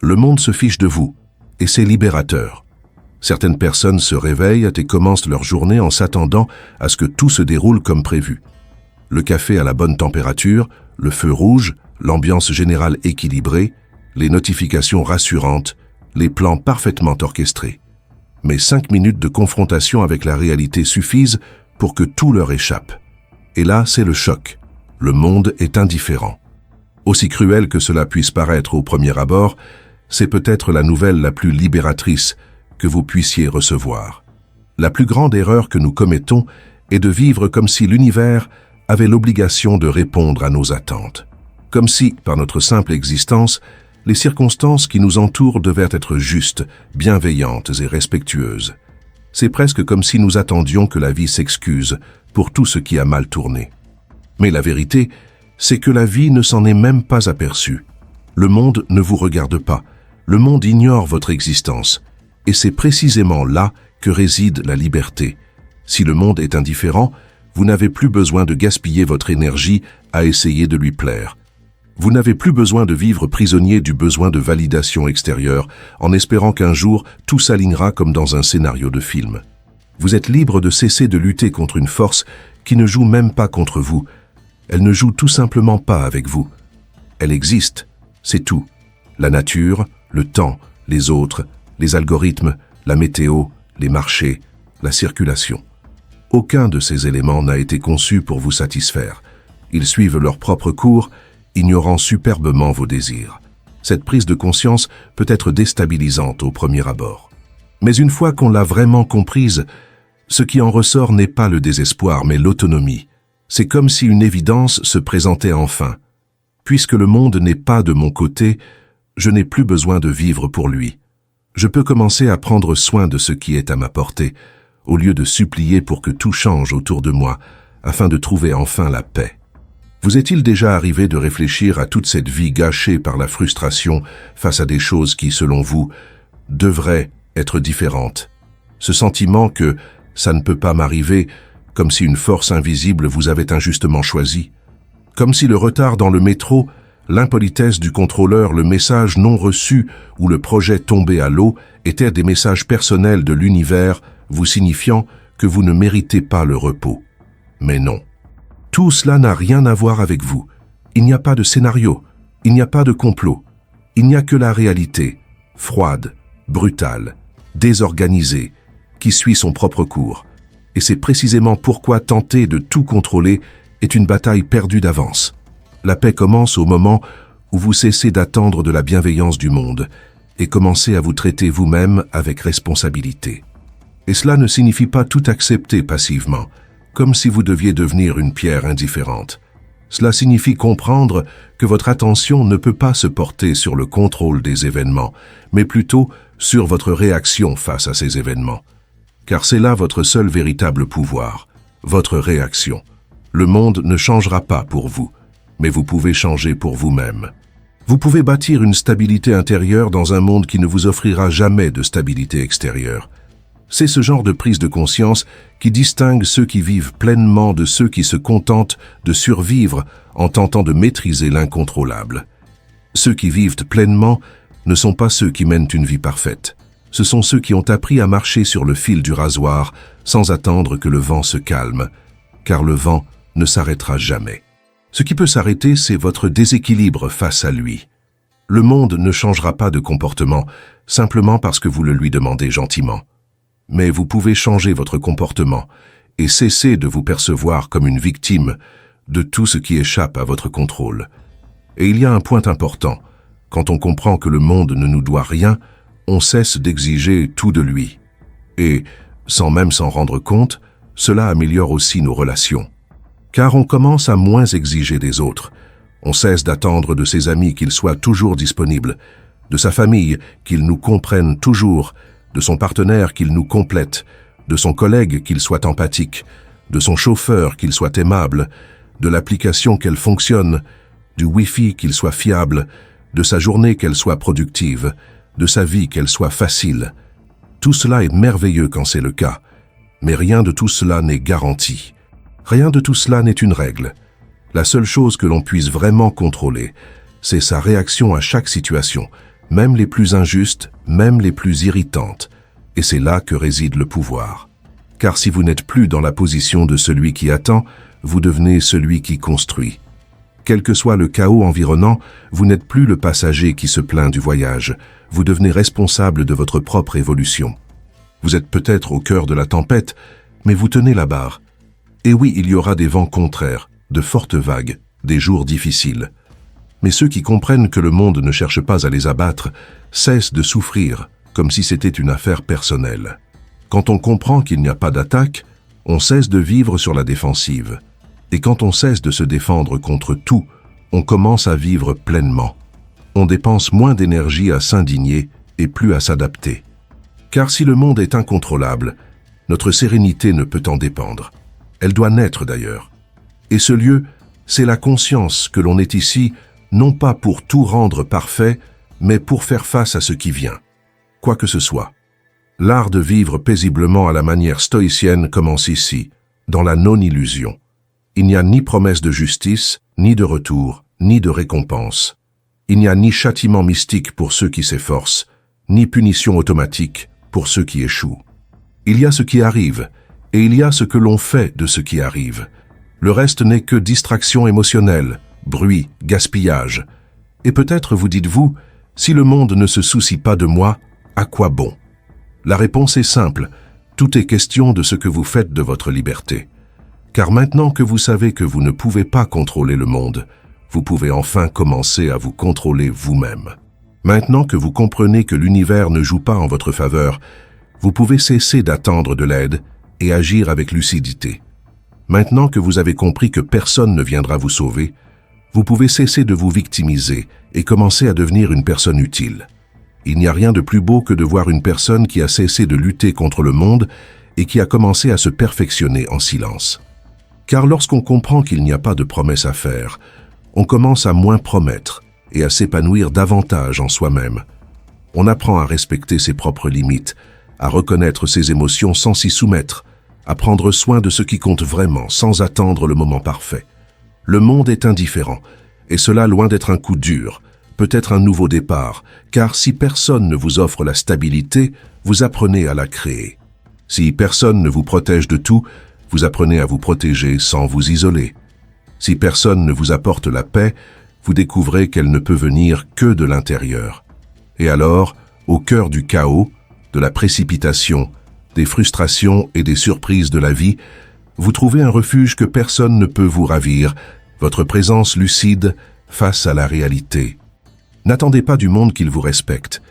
Le monde se fiche de vous, et c'est libérateur. Certaines personnes se réveillent et commencent leur journée en s'attendant à ce que tout se déroule comme prévu. Le café à la bonne température, le feu rouge, l'ambiance générale équilibrée, les notifications rassurantes, les plans parfaitement orchestrés. Mais 5 minutes de confrontation avec la réalité suffisent pour que tout leur échappe. Et là, c'est le choc. Le monde est indifférent. Aussi cruel que cela puisse paraître au premier abord, c'est peut-être la nouvelle la plus libératrice que vous puissiez recevoir. La plus grande erreur que nous commettons est de vivre comme si l'univers avait l'obligation de répondre à nos attentes. Comme si, par notre simple existence, les circonstances qui nous entourent devaient être justes, bienveillantes et respectueuses. C'est presque comme si nous attendions que la vie s'excuse pour tout ce qui a mal tourné. Mais la vérité, c'est que la vie ne s'en est même pas aperçue. Le monde ne vous regarde pas, le monde ignore votre existence, et c'est précisément là que réside la liberté. Si le monde est indifférent, vous n'avez plus besoin de gaspiller votre énergie à essayer de lui plaire. Vous n'avez plus besoin de vivre prisonnier du besoin de validation extérieure en espérant qu'un jour tout s'alignera comme dans un scénario de film. Vous êtes libre de cesser de lutter contre une force qui ne joue même pas contre vous. Elle ne joue tout simplement pas avec vous. Elle existe, c'est tout. La nature, le temps, les autres, les algorithmes, la météo, les marchés, la circulation. Aucun de ces éléments n'a été conçu pour vous satisfaire. Ils suivent leur propre cours, ignorant superbement vos désirs. Cette prise de conscience peut être déstabilisante au premier abord. Mais une fois qu'on l'a vraiment comprise, ce qui en ressort n'est pas le désespoir, mais l'autonomie. C'est comme si une évidence se présentait enfin. Puisque le monde n'est pas de mon côté, je n'ai plus besoin de vivre pour lui. Je peux commencer à prendre soin de ce qui est à ma portée, au lieu de supplier pour que tout change autour de moi, afin de trouver enfin la paix. Vous est-il déjà arrivé de réfléchir à toute cette vie gâchée par la frustration face à des choses qui, selon vous, devraient être différentes? Ce sentiment que ça ne peut pas m'arriver, comme si une force invisible vous avait injustement choisi. Comme si le retard dans le métro, l'impolitesse du contrôleur, le message non reçu ou le projet tombé à l'eau étaient des messages personnels de l'univers vous signifiant que vous ne méritez pas le repos. Mais non. Tout cela n'a rien à voir avec vous. Il n'y a pas de scénario, il n'y a pas de complot. Il n'y a que la réalité, froide, brutale, désorganisée, qui suit son propre cours. Et c'est précisément pourquoi tenter de tout contrôler est une bataille perdue d'avance. La paix commence au moment où vous cessez d'attendre de la bienveillance du monde et commencez à vous traiter vous-même avec responsabilité. Et cela ne signifie pas tout accepter passivement, comme si vous deviez devenir une pierre indifférente. Cela signifie comprendre que votre attention ne peut pas se porter sur le contrôle des événements, mais plutôt sur votre réaction face à ces événements. Car c'est là votre seul véritable pouvoir, votre réaction. Le monde ne changera pas pour vous, mais vous pouvez changer pour vous-même. Vous pouvez bâtir une stabilité intérieure dans un monde qui ne vous offrira jamais de stabilité extérieure. C'est ce genre de prise de conscience qui distingue ceux qui vivent pleinement de ceux qui se contentent de survivre en tentant de maîtriser l'incontrôlable. Ceux qui vivent pleinement ne sont pas ceux qui mènent une vie parfaite. Ce sont ceux qui ont appris à marcher sur le fil du rasoir sans attendre que le vent se calme, car le vent ne s'arrêtera jamais. Ce qui peut s'arrêter, c'est votre déséquilibre face à lui. Le monde ne changera pas de comportement simplement parce que vous le lui demandez gentiment. Mais vous pouvez changer votre comportement et cesser de vous percevoir comme une victime de tout ce qui échappe à votre contrôle. Et il y a un point important. Quand on comprend que le monde ne nous doit rien, on cesse d'exiger tout de lui. Et, sans même s'en rendre compte, cela améliore aussi nos relations. Car on commence à moins exiger des autres. On cesse d'attendre de ses amis qu'ils soient toujours disponibles, de sa famille qu'ils nous comprennent toujours, de son partenaire qu'il nous complète, de son collègue qu'il soit empathique, de son chauffeur qu'il soit aimable, de l'application qu'elle fonctionne, du Wi-Fi qu'il soit fiable, de sa journée qu'elle soit productive, de sa vie qu'elle soit facile. Tout cela est merveilleux quand c'est le cas, mais rien de tout cela n'est garanti. Rien de tout cela n'est une règle. La seule chose que l'on puisse vraiment contrôler, c'est sa réaction à chaque situation, même les plus injustes, même les plus irritantes. Et c'est là que réside le pouvoir. Car si vous n'êtes plus dans la position de celui qui attend, vous devenez celui qui construit. Quel que soit le chaos environnant, vous n'êtes plus le passager qui se plaint du voyage. Vous devenez responsable de votre propre évolution. Vous êtes peut-être au cœur de la tempête, mais vous tenez la barre. Et oui, il y aura des vents contraires, de fortes vagues, des jours difficiles. Mais ceux qui comprennent que le monde ne cherche pas à les abattre cessent de souffrir, comme si c'était une affaire personnelle. Quand on comprend qu'il n'y a pas d'attaque, on cesse de vivre sur la défensive. Et quand on cesse de se défendre contre tout, on commence à vivre pleinement. On dépense moins d'énergie à s'indigner et plus à s'adapter. Car si le monde est incontrôlable, notre sérénité ne peut en dépendre. Elle doit naître d'ailleurs. Et ce lieu, c'est la conscience que l'on est ici, non pas pour tout rendre parfait, mais pour faire face à ce qui vient. Quoi que ce soit. L'art de vivre paisiblement à la manière stoïcienne commence ici, dans la non-illusion. Il n'y a ni promesse de justice, ni de retour, ni de récompense. Il n'y a ni châtiment mystique pour ceux qui s'efforcent, ni punition automatique pour ceux qui échouent. Il y a ce qui arrive, et il y a ce que l'on fait de ce qui arrive. Le reste n'est que distraction émotionnelle, bruit, gaspillage. Et peut-être vous dites-vous, si le monde ne se soucie pas de moi, à quoi bon? La réponse est simple, tout est question de ce que vous faites de votre liberté. Car maintenant que vous savez que vous ne pouvez pas contrôler le monde, vous pouvez enfin commencer à vous contrôler vous-même. Maintenant que vous comprenez que l'univers ne joue pas en votre faveur, vous pouvez cesser d'attendre de l'aide et agir avec lucidité. Maintenant que vous avez compris que personne ne viendra vous sauver, vous pouvez cesser de vous victimiser et commencer à devenir une personne utile. Il n'y a rien de plus beau que de voir une personne qui a cessé de lutter contre le monde et qui a commencé à se perfectionner en silence. Car lorsqu'on comprend qu'il n'y a pas de promesses à faire, on commence à moins promettre et à s'épanouir davantage en soi-même. On apprend à respecter ses propres limites, à reconnaître ses émotions sans s'y soumettre, à prendre soin de ce qui compte vraiment sans attendre le moment parfait. Le monde est indifférent, et cela, loin d'être un coup dur, peut être un nouveau départ, car si personne ne vous offre la stabilité, vous apprenez à la créer. Si personne ne vous protège de tout, vous apprenez à vous protéger sans vous isoler. Si personne ne vous apporte la paix, vous découvrez qu'elle ne peut venir que de l'intérieur. Et alors, au cœur du chaos, de la précipitation, des frustrations et des surprises de la vie, vous trouvez un refuge que personne ne peut vous ravir, votre présence lucide face à la réalité. N'attendez pas du monde qu'il vous respecte,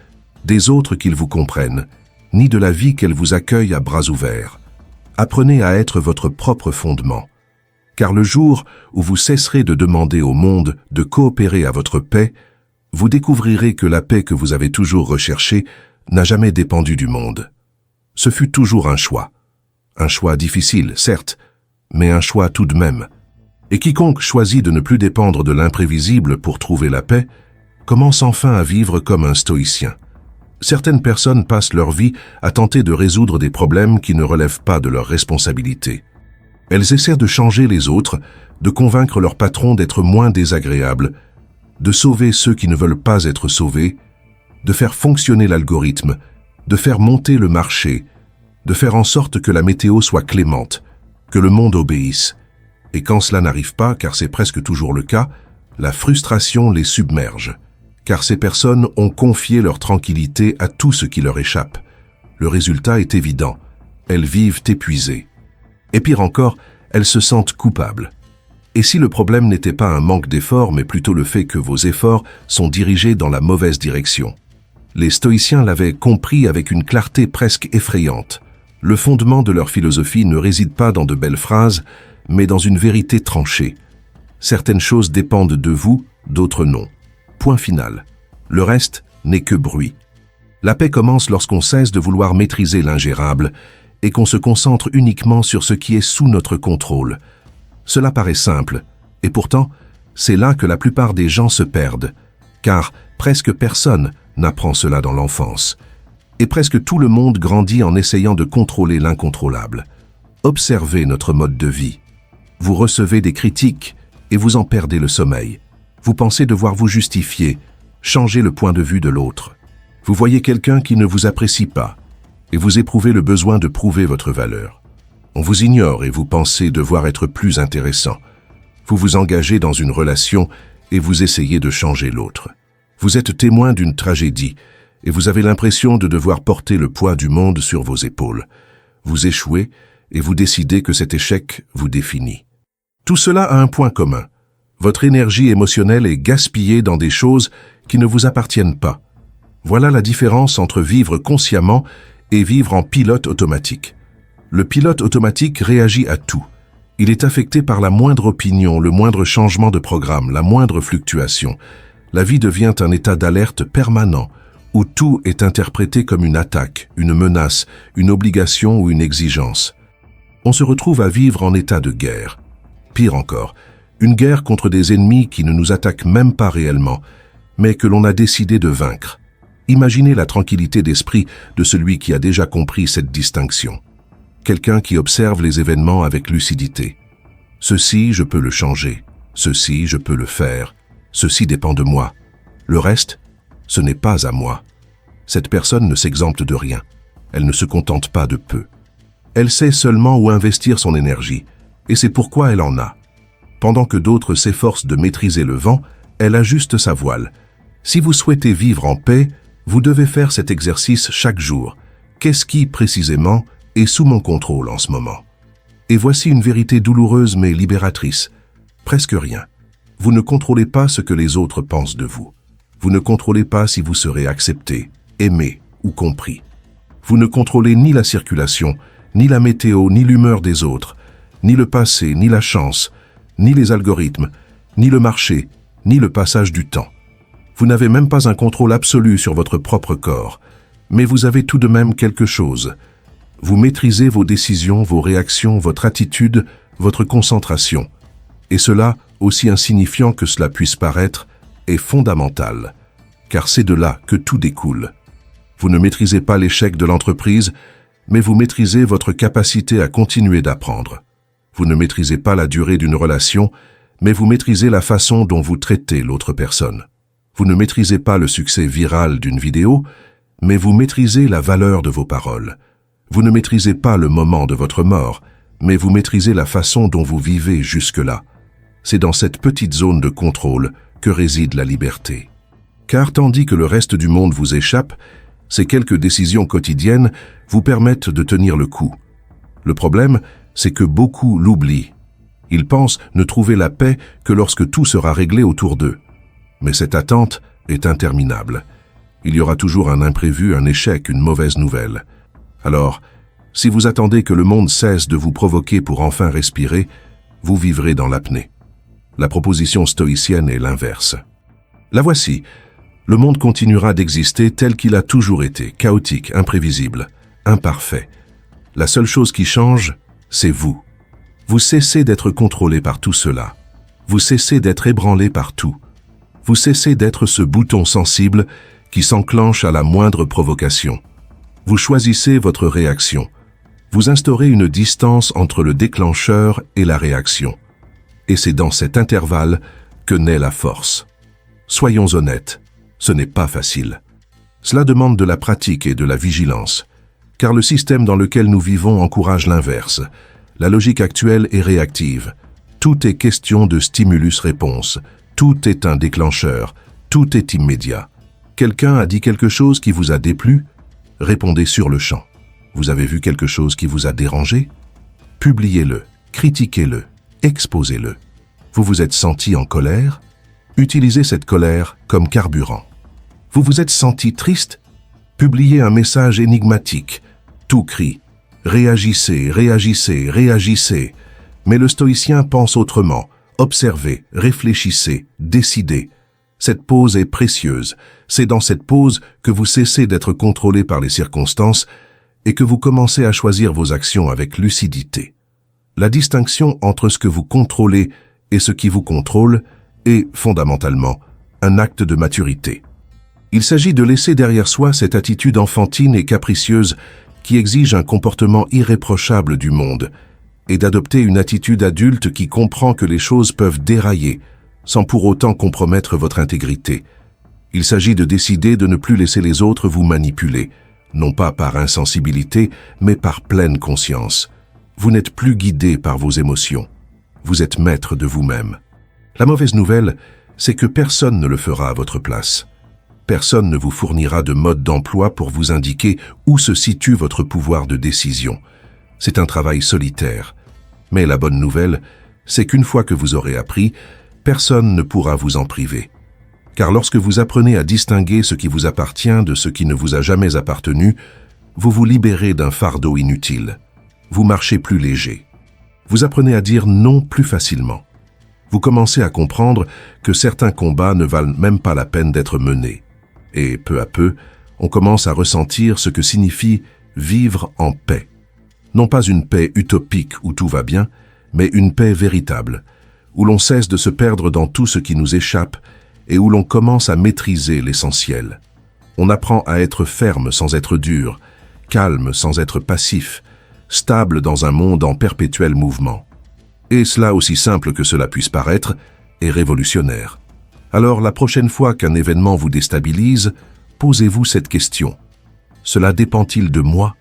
des autres qu'ils vous comprennent, ni de la vie qu'elle vous accueille à bras ouverts. Apprenez à être votre propre fondement. Car le jour où vous cesserez de demander au monde de coopérer à votre paix, vous découvrirez que la paix que vous avez toujours recherchée n'a jamais dépendu du monde. Ce fut toujours un choix. Un choix difficile, certes, mais un choix tout de même. Et quiconque choisit de ne plus dépendre de l'imprévisible pour trouver la paix, commence enfin à vivre comme un stoïcien. Certaines personnes passent leur vie à tenter de résoudre des problèmes qui ne relèvent pas de leur responsabilité. Elles essaient de changer les autres, de convaincre leur patron d'être moins désagréable, de sauver ceux qui ne veulent pas être sauvés, de faire fonctionner l'algorithme, de faire monter le marché, de faire en sorte que la météo soit clémente, que le monde obéisse. Et quand cela n'arrive pas, car c'est presque toujours le cas, la frustration les submerge. Car ces personnes ont confié leur tranquillité à tout ce qui leur échappe. Le résultat est évident. Elles vivent épuisées. Et pire encore, elles se sentent coupables. Et si le problème n'était pas un manque d'efforts, mais plutôt le fait que vos efforts sont dirigés dans la mauvaise direction? Les stoïciens l'avaient compris avec une clarté presque effrayante. Le fondement de leur philosophie ne réside pas dans de belles phrases, mais dans une vérité tranchée. Certaines choses dépendent de vous, d'autres non. Point final. Le reste n'est que bruit. La paix commence lorsqu'on cesse de vouloir maîtriser l'ingérable et qu'on se concentre uniquement sur ce qui est sous notre contrôle. Cela paraît simple, et pourtant, c'est là que la plupart des gens se perdent, car presque personne n'apprend cela dans l'enfance. Et presque tout le monde grandit en essayant de contrôler l'incontrôlable. Observez notre mode de vie. Vous recevez des critiques et vous en perdez le sommeil. Vous pensez devoir vous justifier. changez le point de vue de l'autre. Vous voyez quelqu'un qui ne vous apprécie pas, et vous éprouvez le besoin de prouver votre valeur. On vous ignore et vous pensez devoir être plus intéressant. Vous vous engagez dans une relation et vous essayez de changer l'autre. Vous êtes témoin d'une tragédie et vous avez l'impression de devoir porter le poids du monde sur vos épaules. Vous échouez et vous décidez que cet échec vous définit. Tout cela a un point commun. Votre énergie émotionnelle est gaspillée dans des choses qui ne vous appartiennent pas. Voilà la différence entre vivre consciemment et vivre en pilote automatique. Le pilote automatique réagit à tout. Il est affecté par la moindre opinion, le moindre changement de programme, la moindre fluctuation. La vie devient un état d'alerte permanent, où tout est interprété comme une attaque, une menace, une obligation ou une exigence. On se retrouve à vivre en état de guerre. Pire encore, une guerre contre des ennemis qui ne nous attaquent même pas réellement, mais que l'on a décidé de vaincre. Imaginez la tranquillité d'esprit de celui qui a déjà compris cette distinction. Quelqu'un qui observe les événements avec lucidité. Ceci, je peux le changer. Ceci, je peux le faire. Ceci dépend de moi. Le reste, ce n'est pas à moi. Cette personne ne s'exempte de rien. Elle ne se contente pas de peu. Elle sait seulement où investir son énergie, et c'est pourquoi elle en a. Pendant que d'autres s'efforcent de maîtriser le vent, elle ajuste sa voile. Si vous souhaitez vivre en paix, vous devez faire cet exercice chaque jour. Qu'est-ce qui, précisément, est sous mon contrôle en ce moment? Et voici une vérité douloureuse mais libératrice. Presque rien. Vous ne contrôlez pas ce que les autres pensent de vous. Vous ne contrôlez pas si vous serez accepté, aimé ou compris. Vous ne contrôlez ni la circulation, ni la météo, ni l'humeur des autres, ni le passé, ni la chance, ni les algorithmes, ni le marché, ni le passage du temps. Vous n'avez même pas un contrôle absolu sur votre propre corps, mais vous avez tout de même quelque chose. Vous maîtrisez vos décisions, vos réactions, votre attitude, votre concentration. Et cela, aussi insignifiant que cela puisse paraître, est fondamental, car c'est de là que tout découle. Vous ne maîtrisez pas l'échec de l'entreprise, mais vous maîtrisez votre capacité à continuer d'apprendre. Vous ne maîtrisez pas la durée d'une relation, mais vous maîtrisez la façon dont vous traitez l'autre personne. Vous ne maîtrisez pas le succès viral d'une vidéo, mais vous maîtrisez la valeur de vos paroles. Vous ne maîtrisez pas le moment de votre mort, mais vous maîtrisez la façon dont vous vivez jusque-là. C'est dans cette petite zone de contrôle que réside la liberté. Car tandis que le reste du monde vous échappe, ces quelques décisions quotidiennes vous permettent de tenir le coup. Le problème, c'est que beaucoup l'oublient. Ils pensent ne trouver la paix que lorsque tout sera réglé autour d'eux. Mais cette attente est interminable. Il y aura toujours un imprévu, un échec, une mauvaise nouvelle. Alors, si vous attendez que le monde cesse de vous provoquer pour enfin respirer, vous vivrez dans l'apnée. La proposition stoïcienne est l'inverse. La voici. Le monde continuera d'exister tel qu'il a toujours été, chaotique, imprévisible, imparfait. La seule chose qui change, c'est vous. Vous cessez d'être contrôlé par tout cela. Vous cessez d'être ébranlé par tout. Vous cessez d'être ce bouton sensible qui s'enclenche à la moindre provocation. Vous choisissez votre réaction. Vous instaurez une distance entre le déclencheur et la réaction. Et c'est dans cet intervalle que naît la force. Soyons honnêtes, ce n'est pas facile. Cela demande de la pratique et de la vigilance, car le système dans lequel nous vivons encourage l'inverse. La logique actuelle est réactive. Tout est question de stimulus-réponse. Tout est un déclencheur. Tout est immédiat. Quelqu'un a dit quelque chose qui vous a déplu? Répondez sur le champ. Vous avez vu quelque chose qui vous a dérangé? Publiez-le, critiquez-le, exposez-le. Vous vous êtes senti en colère? Utilisez cette colère comme carburant. Vous vous êtes senti triste? Publiez un message énigmatique. Tout crie. Réagissez, réagissez, réagissez. Mais le stoïcien pense autrement. Observez, réfléchissez, décidez. Cette pause est précieuse. C'est dans cette pause que vous cessez d'être contrôlé par les circonstances et que vous commencez à choisir vos actions avec lucidité. La distinction entre ce que vous contrôlez et ce qui vous contrôle est, fondamentalement, un acte de maturité. Il s'agit de laisser derrière soi cette attitude enfantine et capricieuse qui exige un comportement irréprochable du monde et d'adopter une attitude adulte qui comprend que les choses peuvent dérailler sans pour autant compromettre votre intégrité. Il s'agit de décider de ne plus laisser les autres vous manipuler, non pas par insensibilité, mais par pleine conscience. Vous n'êtes plus guidé par vos émotions. Vous êtes maître de vous-même. La mauvaise nouvelle, c'est que personne ne le fera à votre place. Personne ne vous fournira de mode d'emploi pour vous indiquer où se situe votre pouvoir de décision. C'est un travail solitaire. Mais la bonne nouvelle, c'est qu'une fois que vous aurez appris, personne ne pourra vous en priver. Car lorsque vous apprenez à distinguer ce qui vous appartient de ce qui ne vous a jamais appartenu, vous vous libérez d'un fardeau inutile. Vous marchez plus léger. Vous apprenez à dire non plus facilement. Vous commencez à comprendre que certains combats ne valent même pas la peine d'être menés. Et peu à peu, on commence à ressentir ce que signifie vivre en paix. Non pas une paix utopique où tout va bien, mais une paix véritable, où l'on cesse de se perdre dans tout ce qui nous échappe et où l'on commence à maîtriser l'essentiel. On apprend à être ferme sans être dur, calme sans être passif, stable dans un monde en perpétuel mouvement. Et cela, aussi simple que cela puisse paraître, est révolutionnaire. Alors, la prochaine fois qu'un événement vous déstabilise, posez-vous cette question. Cela dépend-il de moi?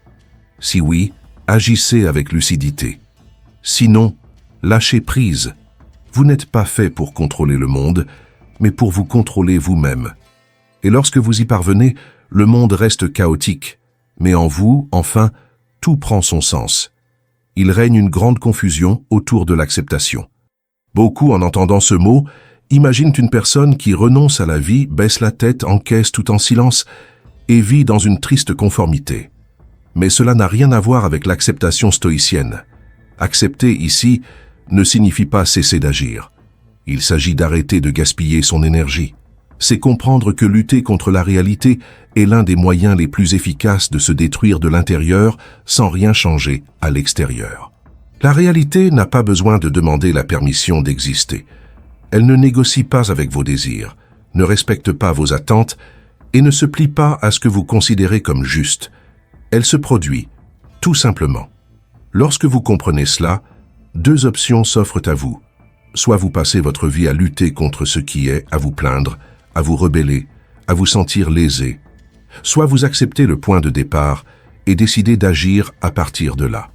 Si oui, agissez avec lucidité. Sinon, lâchez prise. Vous n'êtes pas fait pour contrôler le monde, mais pour vous contrôler vous-même. Et lorsque vous y parvenez, le monde reste chaotique. Mais en vous, enfin, tout prend son sens. Il règne une grande confusion autour de l'acceptation. Beaucoup, en entendant ce mot, imaginent une personne qui renonce à la vie, baisse la tête, encaisse tout en silence et vit dans une triste conformité. Mais cela n'a rien à voir avec l'acceptation stoïcienne. Accepter ici ne signifie pas cesser d'agir. Il s'agit d'arrêter de gaspiller son énergie. C'est comprendre que lutter contre la réalité est l'un des moyens les plus efficaces de se détruire de l'intérieur sans rien changer à l'extérieur. La réalité n'a pas besoin de demander la permission d'exister. Elle ne négocie pas avec vos désirs, ne respecte pas vos attentes et ne se plie pas à ce que vous considérez comme juste. Elle se produit, tout simplement. Lorsque vous comprenez cela, deux options s'offrent à vous. Soit vous passez votre vie à lutter contre ce qui est, à vous plaindre, à vous rebeller, à vous sentir lésé. Soit vous acceptez le point de départ et décidez d'agir à partir de là.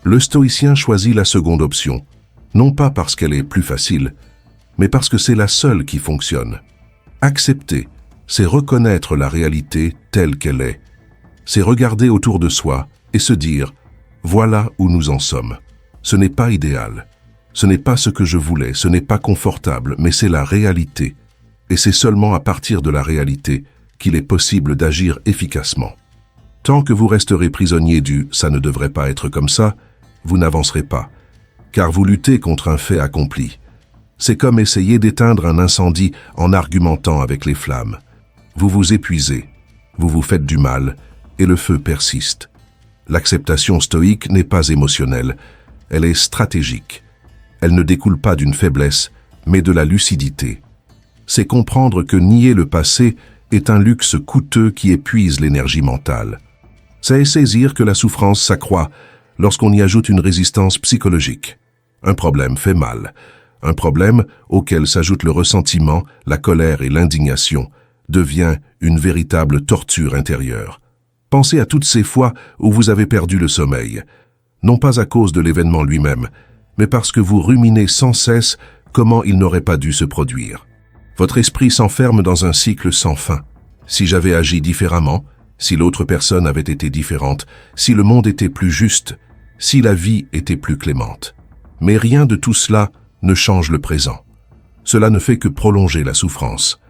Le stoïcien choisit la seconde option, non pas parce qu'elle est plus facile, mais parce que c'est la seule qui fonctionne. Accepter, c'est reconnaître la réalité telle qu'elle est. C'est regarder autour de soi et se dire « Voilà où nous en sommes. Ce n'est pas idéal. Ce n'est pas ce que je voulais, ce n'est pas confortable, mais c'est la réalité. Et c'est seulement à partir de la réalité qu'il est possible d'agir efficacement. Tant que vous resterez prisonnier du « ça ne devrait pas être comme ça », vous n'avancerez pas, car vous luttez contre un fait accompli. C'est comme essayer d'éteindre un incendie en argumentant avec les flammes. Vous vous épuisez, vous vous faites du mal, et le feu persiste. L'acceptation stoïque n'est pas émotionnelle, elle est stratégique. Elle ne découle pas d'une faiblesse, mais de la lucidité. C'est comprendre que nier le passé est un luxe coûteux qui épuise l'énergie mentale. C'est saisir que la souffrance s'accroît lorsqu'on y ajoute une résistance psychologique. Un problème fait mal. Un problème auquel s'ajoute le ressentiment, la colère et l'indignation devient une véritable torture intérieure. Pensez à toutes ces fois où vous avez perdu le sommeil, non pas à cause de l'événement lui-même, mais parce que vous ruminez sans cesse comment il n'aurait pas dû se produire. Votre esprit s'enferme dans un cycle sans fin. Si j'avais agi différemment, si l'autre personne avait été différente, si le monde était plus juste, si la vie était plus clémente. Mais rien de tout cela ne change le présent. Cela ne fait que prolonger la souffrance.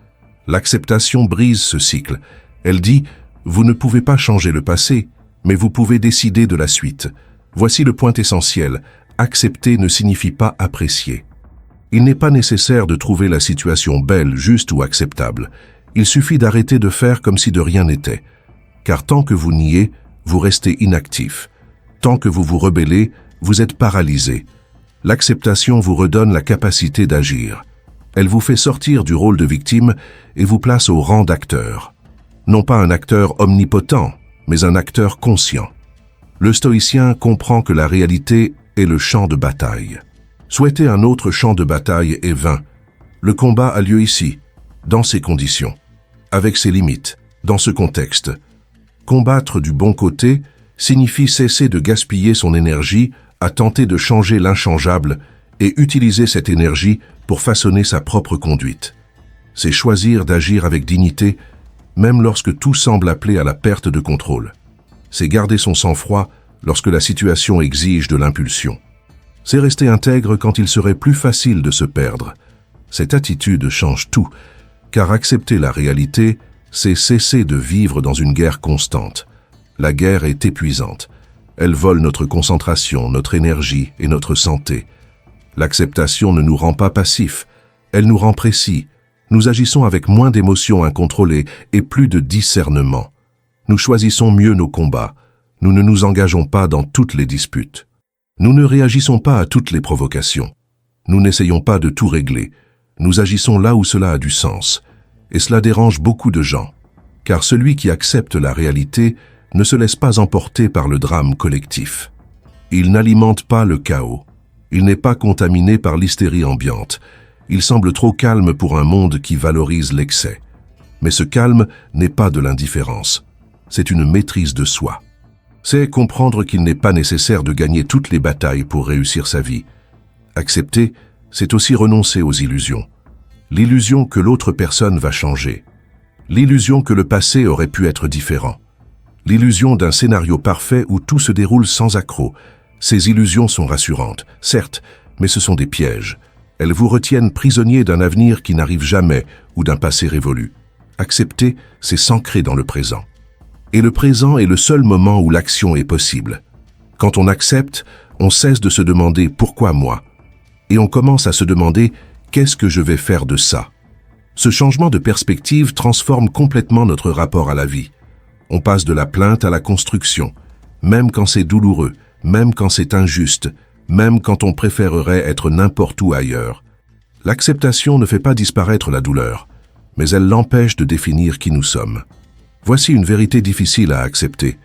L'acceptation brise ce cycle. Elle dit « Vous ne pouvez pas changer le passé, mais vous pouvez décider de la suite. » Voici le point essentiel. Accepter ne signifie pas apprécier. Il n'est pas nécessaire de trouver la situation belle, juste ou acceptable. Il suffit d'arrêter de faire comme si de rien n'était. Car tant que vous niez, vous restez inactif. Tant que vous vous rebellez, vous êtes paralysé. L'acceptation vous redonne la capacité d'agir. Elle vous fait sortir du rôle de victime et vous place au rang d'acteur. Non pas un acteur omnipotent, mais un acteur conscient. Le stoïcien comprend que la réalité est le champ de bataille. Souhaiter un autre champ de bataille est vain. Le combat a lieu ici, dans ces conditions. avec ses limites. Dans ce contexte, combattre du bon côté signifie cesser de gaspiller son énergie à tenter de changer l'inchangeable et utiliser cette énergie pour façonner sa propre conduite. C'est choisir d'agir avec dignité, même lorsque tout semble appeler à la perte de contrôle. C'est garder son sang-froid lorsque la situation exige de l'impulsion. C'est rester intègre quand il serait plus facile de se perdre. Cette attitude change tout, car accepter la réalité, c'est cesser de vivre dans une guerre constante. La guerre est épuisante. Elle vole notre concentration, notre énergie et notre santé. L'acceptation ne nous rend pas passifs, elle nous rend précis. Nous agissons avec moins d'émotions incontrôlées et plus de discernement. Nous choisissons mieux nos combats. Nous ne nous engageons pas dans toutes les disputes. Nous ne réagissons pas à toutes les provocations. Nous n'essayons pas de tout régler. Nous agissons là où cela a du sens. Et cela dérange beaucoup de gens. Car celui qui accepte la réalité ne se laisse pas emporter par le drame collectif. Il n'alimente pas le chaos. Il n'est pas contaminé par l'hystérie ambiante. Il semble trop calme pour un monde qui valorise l'excès. Mais ce calme n'est pas de l'indifférence. C'est une maîtrise de soi. C'est comprendre qu'il n'est pas nécessaire de gagner toutes les batailles pour réussir sa vie. Accepter, c'est aussi renoncer aux illusions. L'illusion que l'autre personne va changer. L'illusion que le passé aurait pu être différent. L'illusion d'un scénario parfait où tout se déroule sans accroc. Ces illusions sont rassurantes, certes, mais ce sont des pièges. Elles vous retiennent prisonnier d'un avenir qui n'arrive jamais ou d'un passé révolu. Accepter, c'est s'ancrer dans le présent. Et le présent est le seul moment où l'action est possible. Quand on accepte, on cesse de se demander « pourquoi moi ?» et on commence à se demander « qu'est-ce que je vais faire de ça ?» Ce changement de perspective transforme complètement notre rapport à la vie. On passe de la plainte à la construction, même quand c'est douloureux, même quand c'est injuste, même quand on préférerait être n'importe où ailleurs. L'acceptation ne fait pas disparaître la douleur, mais elle l'empêche de définir qui nous sommes. Voici une vérité difficile à accepter.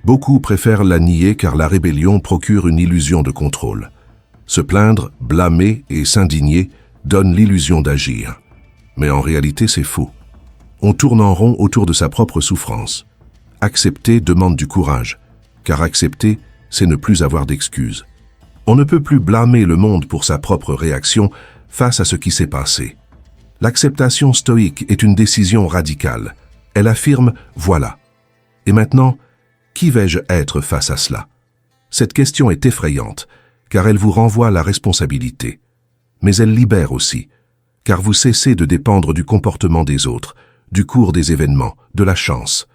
Beaucoup préfèrent la nier car la rébellion procure une illusion de contrôle. Se plaindre, blâmer et s'indigner donne l'illusion d'agir. Mais en réalité, c'est faux. On tourne en rond autour de sa propre souffrance. Accepter demande du courage, car accepter, c'est ne plus avoir d'excuses. On ne peut plus blâmer le monde pour sa propre réaction face à ce qui s'est passé. L'acceptation stoïque est une décision radicale. Elle affirme « voilà ». Et maintenant, qui vais-je être face à cela? Cette question est effrayante, car elle vous renvoie à la responsabilité. Mais elle libère aussi, car vous cessez de dépendre du comportement des autres, du cours des événements, de la chance.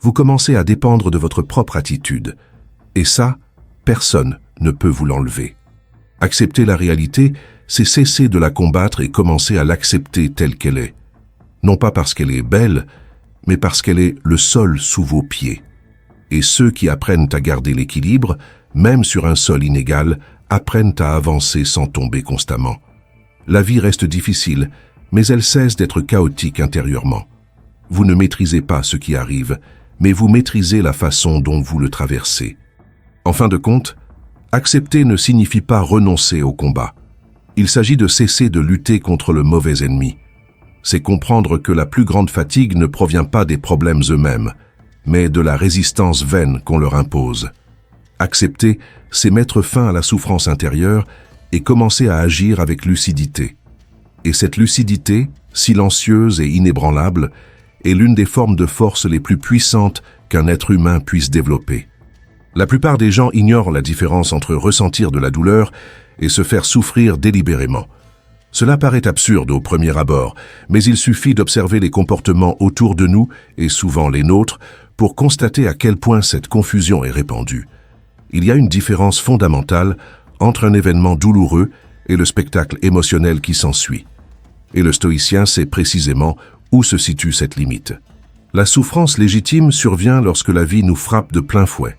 Vous commencez à dépendre de votre propre attitude. Et ça, personne ne peut vous l'enlever. Accepter la réalité, c'est cesser de la combattre et commencer à l'accepter telle qu'elle est. Non pas parce qu'elle est belle, mais parce qu'elle est le sol sous vos pieds. Et ceux qui apprennent à garder l'équilibre, même sur un sol inégal, apprennent à avancer sans tomber constamment. La vie reste difficile, mais elle cesse d'être chaotique intérieurement. Vous ne maîtrisez pas ce qui arrive, mais vous maîtrisez la façon dont vous le traversez. En fin de compte, accepter ne signifie pas renoncer au combat. Il s'agit de cesser de lutter contre le mauvais ennemi. C'est comprendre que la plus grande fatigue ne provient pas des problèmes eux-mêmes, mais de la résistance vaine qu'on leur impose. Accepter, c'est mettre fin à la souffrance intérieure et commencer à agir avec lucidité. Et cette lucidité, silencieuse et inébranlable, est l'une des formes de force les plus puissantes qu'un être humain puisse développer. La plupart des gens ignorent la différence entre ressentir de la douleur et se faire souffrir délibérément. Cela paraît absurde au premier abord, mais il suffit d'observer les comportements autour de nous, et souvent les nôtres, pour constater à quel point cette confusion est répandue. Il y a une différence fondamentale entre un événement douloureux et le spectacle émotionnel qui s'ensuit. Et le stoïcien sait précisément où se situe cette limite. La souffrance légitime survient lorsque la vie nous frappe de plein fouet.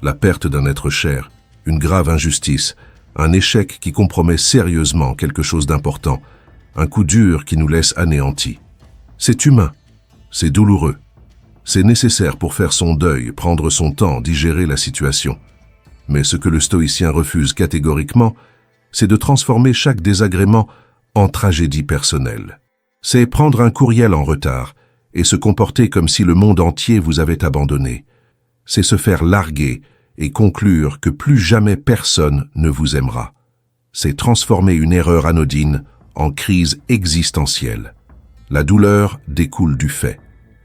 La perte d'un être cher, une grave injustice, un échec qui compromet sérieusement quelque chose d'important, un coup dur qui nous laisse anéantis. C'est humain, c'est douloureux. C'est nécessaire pour faire son deuil, prendre son temps, digérer la situation. Mais ce que le stoïcien refuse catégoriquement, c'est de transformer chaque désagrément en tragédie personnelle. C'est prendre un courriel en retard et se comporter comme si le monde entier vous avait abandonné. C'est se faire larguer et conclure que plus jamais personne ne vous aimera. C'est transformer une erreur anodine en crise existentielle. La douleur découle du fait.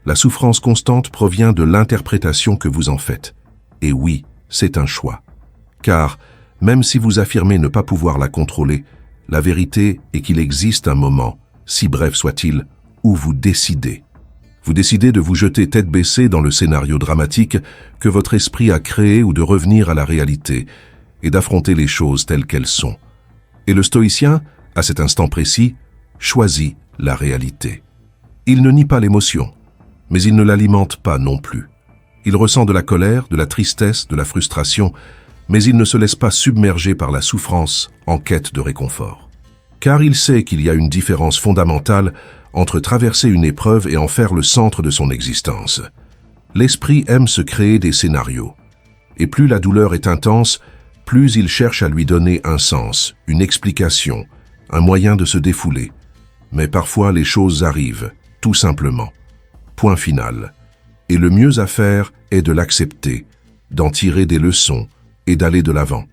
La souffrance constante provient de l'interprétation que vous en faites. Et oui, c'est un choix. Car, même si vous affirmez ne pas pouvoir la contrôler, la vérité est qu'il existe un moment, si bref soit-il, où vous décidez. Vous décidez de vous jeter tête baissée dans le scénario dramatique que votre esprit a créé ou de revenir à la réalité et d'affronter les choses telles qu'elles sont. Et le stoïcien, à cet instant précis, choisit la réalité. Il ne nie pas l'émotion, mais il ne l'alimente pas non plus. Il ressent de la colère, de la tristesse, de la frustration, mais il ne se laisse pas submerger par la souffrance en quête de réconfort. Car il sait qu'il y a une différence fondamentale entre traverser une épreuve et en faire le centre de son existence. L'esprit aime se créer des scénarios. Et plus la douleur est intense, plus il cherche à lui donner un sens, une explication, un moyen de se défouler. Mais parfois les choses arrivent, tout simplement. Point final. Et le mieux à faire est de l'accepter, d'en tirer des leçons et d'aller de l'avant.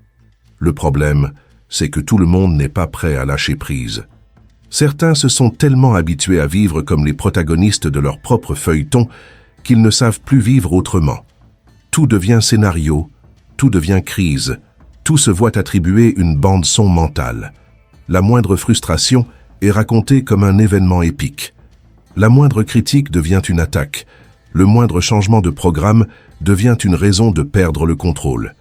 Le problème, c'est que tout le monde n'est pas prêt à lâcher prise. Certains se sont tellement habitués à vivre comme les protagonistes de leur propre feuilleton qu'ils ne savent plus vivre autrement. Tout devient scénario, tout devient crise, tout se voit attribuer une bande-son mentale. La moindre frustration est racontée comme un événement épique. La moindre critique devient une attaque. Le moindre changement de programme devient une raison de perdre le contrôle.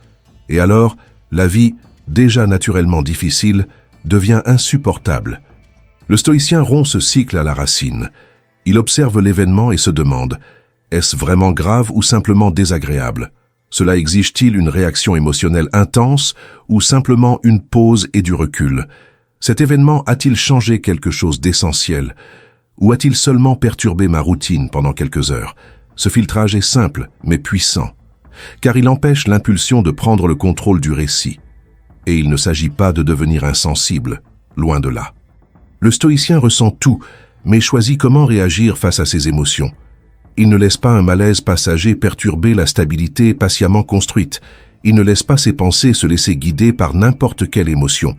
Et alors, la vie, déjà naturellement difficile, devient insupportable. Le stoïcien rompt ce cycle à la racine. Il observe l'événement et se demande, est-ce vraiment grave ou simplement désagréable? Cela exige-t-il une réaction émotionnelle intense ou simplement une pause et du recul? Cet événement a-t-il changé quelque chose d'essentiel? Ou a-t-il seulement perturbé ma routine pendant quelques heures? Ce filtrage est simple, mais puissant, car il empêche l'impulsion de prendre le contrôle du récit. Et il ne s'agit pas de devenir insensible, loin de là. Le stoïcien ressent tout, mais choisit comment réagir face à ses émotions. Il ne laisse pas un malaise passager perturber la stabilité patiemment construite. Il ne laisse pas ses pensées se laisser guider par n'importe quelle émotion.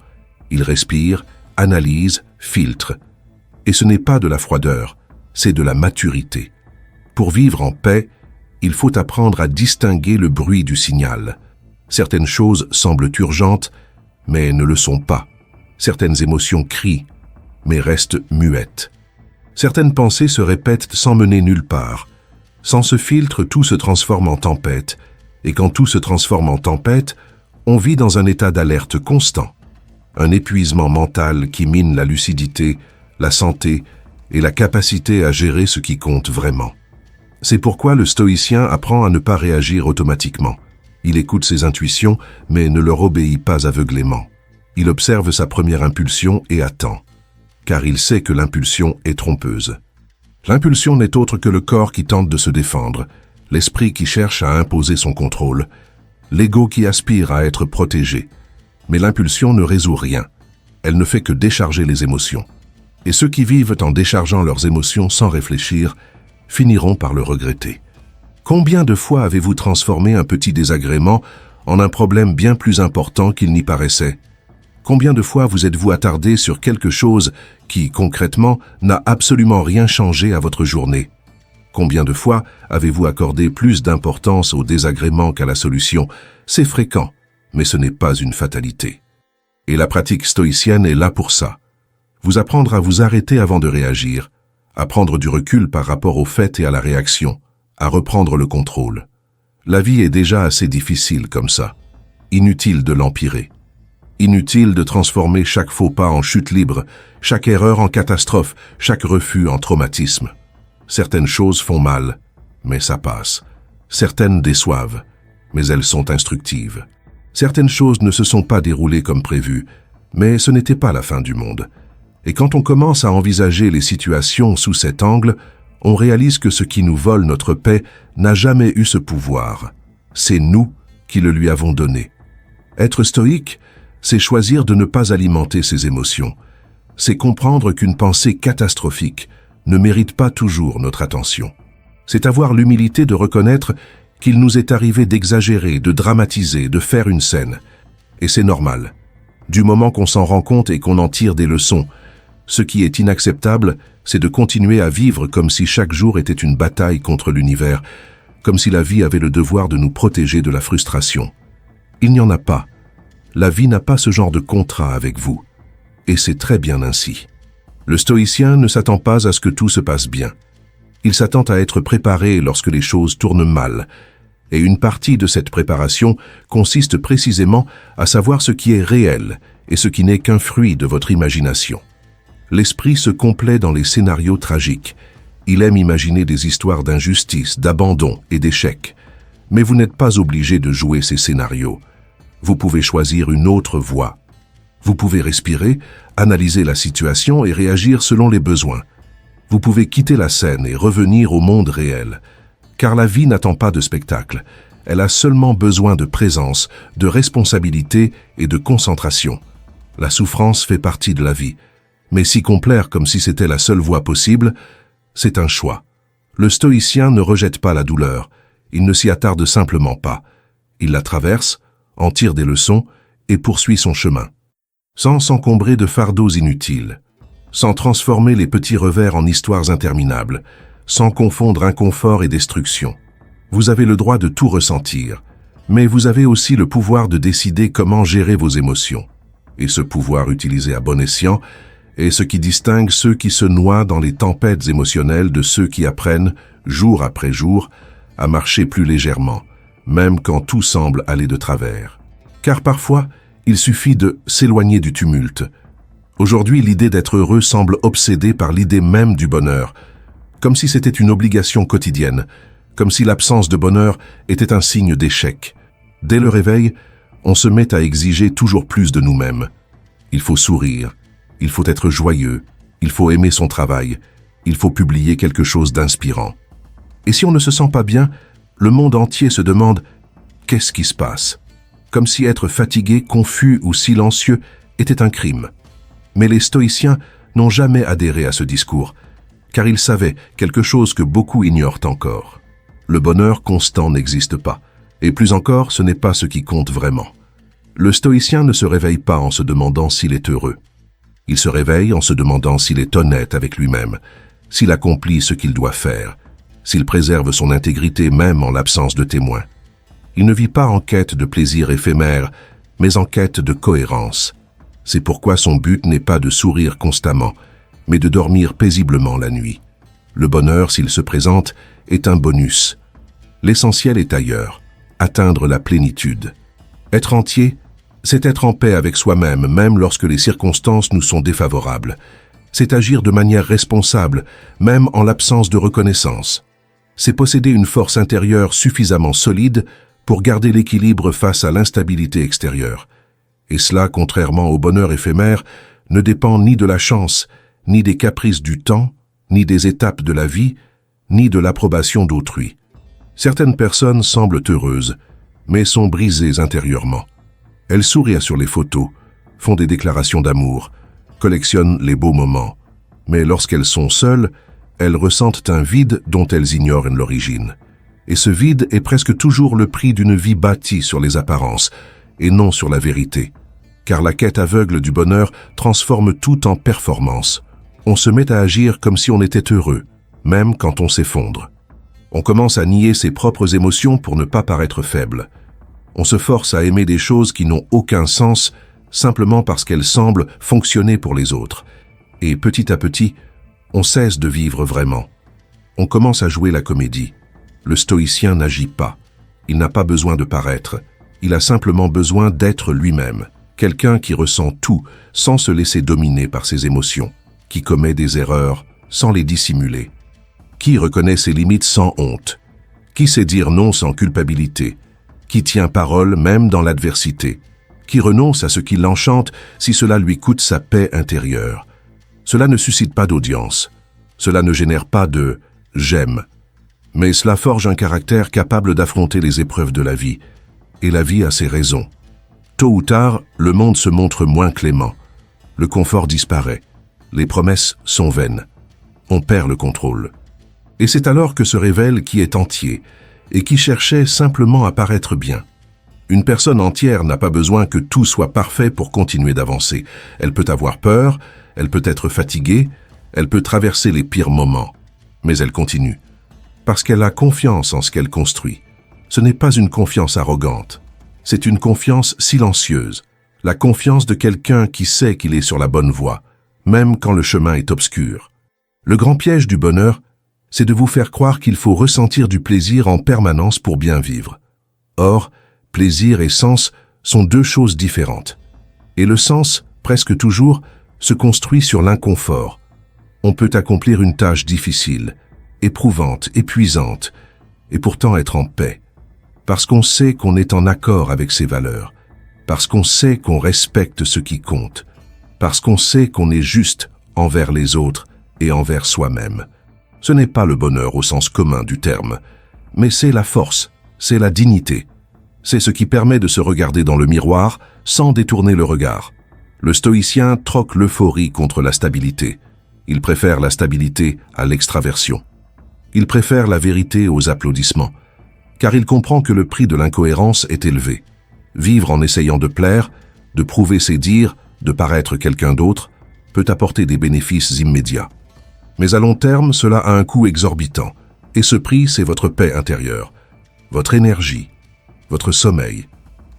Il respire, analyse, filtre. Et ce n'est pas de la froideur, c'est de la maturité. Pour vivre en paix, il faut apprendre à distinguer le bruit du signal. Certaines choses semblent urgentes, mais ne le sont pas. Certaines émotions crient, mais restent muettes. Certaines pensées se répètent sans mener nulle part. Sans ce filtre, tout se transforme en tempête. Et quand tout se transforme en tempête, on vit dans un état d'alerte constant. Un épuisement mental qui mine la lucidité, la santé et la capacité à gérer ce qui compte vraiment. C'est pourquoi le stoïcien apprend à ne pas réagir automatiquement. Il écoute ses intuitions, mais ne leur obéit pas aveuglément. Il observe sa première impulsion et attend, car il sait que l'impulsion est trompeuse. L'impulsion n'est autre que le corps qui tente de se défendre, l'esprit qui cherche à imposer son contrôle, l'ego qui aspire à être protégé. Mais l'impulsion ne résout rien. Elle ne fait que décharger les émotions. Et ceux qui vivent en déchargeant leurs émotions sans réfléchir finiront par le regretter. Combien de fois avez-vous transformé un petit désagrément en un problème bien plus important qu'il n'y paraissait? Combien de fois vous êtes-vous attardé sur quelque chose qui, concrètement, n'a absolument rien changé à votre journée? Combien de fois avez-vous accordé plus d'importance au désagrément qu'à la solution? C'est fréquent, mais ce n'est pas une fatalité. Et la pratique stoïcienne est là pour ça. Vous apprendre à vous arrêter avant de réagir, à prendre du recul par rapport aux faits et à la réaction, à reprendre le contrôle. La vie est déjà assez difficile comme ça. Inutile de l'empirer. Inutile de transformer chaque faux pas en chute libre, chaque erreur en catastrophe, chaque refus en traumatisme. Certaines choses font mal, mais ça passe. Certaines déçoivent, mais elles sont instructives. Certaines choses ne se sont pas déroulées comme prévu, mais ce n'était pas la fin du monde. Et quand on commence à envisager les situations sous cet angle, on réalise que ce qui nous vole notre paix n'a jamais eu ce pouvoir. C'est nous qui le lui avons donné. Être stoïque, c'est choisir de ne pas alimenter ses émotions. C'est comprendre qu'une pensée catastrophique ne mérite pas toujours notre attention. C'est avoir l'humilité de reconnaître qu'il nous est arrivé d'exagérer, de dramatiser, de faire une scène. Et c'est normal. Du moment qu'on s'en rend compte et qu'on en tire des leçons, ce qui est inacceptable, c'est de continuer à vivre comme si chaque jour était une bataille contre l'univers, comme si la vie avait le devoir de nous protéger de la frustration. Il n'y en a pas. La vie n'a pas ce genre de contrat avec vous. Et c'est très bien ainsi. Le stoïcien ne s'attend pas à ce que tout se passe bien. Il s'attend à être préparé lorsque les choses tournent mal. Et une partie de cette préparation consiste précisément à savoir ce qui est réel et ce qui n'est qu'un fruit de votre imagination. L'esprit se complaît dans les scénarios tragiques. Il aime imaginer des histoires d'injustice, d'abandon et d'échec. Mais vous n'êtes pas obligé de jouer ces scénarios. Vous pouvez choisir une autre voie. Vous pouvez respirer, analyser la situation et réagir selon les besoins. Vous pouvez quitter la scène et revenir au monde réel. Car la vie n'attend pas de spectacle. Elle a seulement besoin de présence, de responsabilité et de concentration. La souffrance fait partie de la vie. Mais s'y complaire comme si c'était la seule voie possible, c'est un choix. Le stoïcien ne rejette pas la douleur. Il ne s'y attarde simplement pas. Il la traverse, en tire des leçons et poursuit son chemin. Sans s'encombrer de fardeaux inutiles. Sans transformer les petits revers en histoires interminables. Sans confondre inconfort et destruction. Vous avez le droit de tout ressentir, mais vous avez aussi le pouvoir de décider comment gérer vos émotions. Et ce pouvoir utilisé à bon escient est ce qui distingue ceux qui se noient dans les tempêtes émotionnelles de ceux qui apprennent, jour après jour, à marcher plus légèrement, même quand tout semble aller de travers. Car parfois, il suffit de s'éloigner du tumulte. Aujourd'hui, l'idée d'être heureux semble obsédée par l'idée même du bonheur, comme si c'était une obligation quotidienne, comme si l'absence de bonheur était un signe d'échec. Dès le réveil, on se met à exiger toujours plus de nous-mêmes. Il faut sourire, il faut être joyeux, il faut aimer son travail, il faut publier quelque chose d'inspirant. Et si on ne se sent pas bien, le monde entier se demande « qu'est-ce qui se passe ?» Comme si être fatigué, confus ou silencieux était un crime. Mais les stoïciens n'ont jamais adhéré à ce discours, car ils savaient quelque chose que beaucoup ignorent encore. Le bonheur constant n'existe pas, et plus encore, ce n'est pas ce qui compte vraiment. Le stoïcien ne se réveille pas en se demandant s'il est heureux. Il se réveille en se demandant s'il est honnête avec lui-même, s'il accomplit ce qu'il doit faire, s'il préserve son intégrité même en l'absence de témoins. Il ne vit pas en quête de plaisir éphémère, mais en quête de cohérence. C'est pourquoi son but n'est pas de sourire constamment, mais de dormir paisiblement la nuit. Le bonheur, s'il se présente, est un bonus. L'essentiel est ailleurs, atteindre la plénitude. Être entier, c'est être en paix avec soi-même, même lorsque les circonstances nous sont défavorables. C'est agir de manière responsable, même en l'absence de reconnaissance. C'est posséder une force intérieure suffisamment solide pour garder l'équilibre face à l'instabilité extérieure. Et cela, contrairement au bonheur éphémère, ne dépend ni de la chance, ni des caprices du temps, ni des étapes de la vie, ni de l'approbation d'autrui. Certaines personnes semblent heureuses, mais sont brisées intérieurement. Elles sourient sur les photos, font des déclarations d'amour, collectionnent les beaux moments. Mais lorsqu'elles sont seules, elles ressentent un vide dont elles ignorent l'origine. Et ce vide est presque toujours le prix d'une vie bâtie sur les apparences, et non sur la vérité. Car la quête aveugle du bonheur transforme tout en performance. On se met à agir comme si on était heureux, même quand on s'effondre. On commence à nier ses propres émotions pour ne pas paraître faible. On se force à aimer des choses qui n'ont aucun sens simplement parce qu'elles semblent fonctionner pour les autres. Et petit à petit, on cesse de vivre vraiment. On commence à jouer la comédie. Le stoïcien n'agit pas. Il n'a pas besoin de paraître. Il a simplement besoin d'être lui-même. Quelqu'un qui ressent tout sans se laisser dominer par ses émotions, qui commet des erreurs sans les dissimuler, qui reconnaît ses limites sans honte, qui sait dire non sans culpabilité, qui tient parole même dans l'adversité, qui renonce à ce qui l'enchante si cela lui coûte sa paix intérieure. Cela ne suscite pas d'audience, cela ne génère pas de « j'aime », mais cela forge un caractère capable d'affronter les épreuves de la vie, et la vie a ses raisons. Tôt ou tard, le monde se montre moins clément, le confort disparaît, les promesses sont vaines. on perd le contrôle. Et c'est alors que se révèle qui est entier et qui cherchait simplement à paraître bien. Une personne entière n'a pas besoin que tout soit parfait pour continuer d'avancer. Elle peut avoir peur, elle peut être fatiguée, elle peut traverser les pires moments, mais elle continue. Parce qu'elle a confiance en ce qu'elle construit. Ce n'est pas une confiance arrogante, c'est une confiance silencieuse, la confiance de quelqu'un qui sait qu'il est sur la bonne voie, même quand le chemin est obscur. Le grand piège du bonheur, c'est de vous faire croire qu'il faut ressentir du plaisir en permanence pour bien vivre. Or, plaisir et sens sont deux choses différentes. Et le sens, presque toujours, se construit sur l'inconfort. On peut accomplir une tâche difficile, éprouvante, épuisante, et pourtant être en paix. Parce qu'on sait qu'on est en accord avec ses valeurs, parce qu'on sait qu'on respecte ce qui compte, parce qu'on sait qu'on est juste envers les autres et envers soi-même. Ce n'est pas le bonheur au sens commun du terme, mais c'est la force, c'est la dignité. C'est ce qui permet de se regarder dans le miroir sans détourner le regard. Le stoïcien troque l'euphorie contre la stabilité. Il préfère la stabilité à l'extraversion. Il préfère la vérité aux applaudissements, car il comprend que le prix de l'incohérence est élevé. Vivre en essayant de plaire, de prouver ses dires, de paraître quelqu'un d'autre, peut apporter des bénéfices immédiats. Mais à long terme, cela a un coût exorbitant, et ce prix, c'est votre paix intérieure, votre énergie, votre sommeil,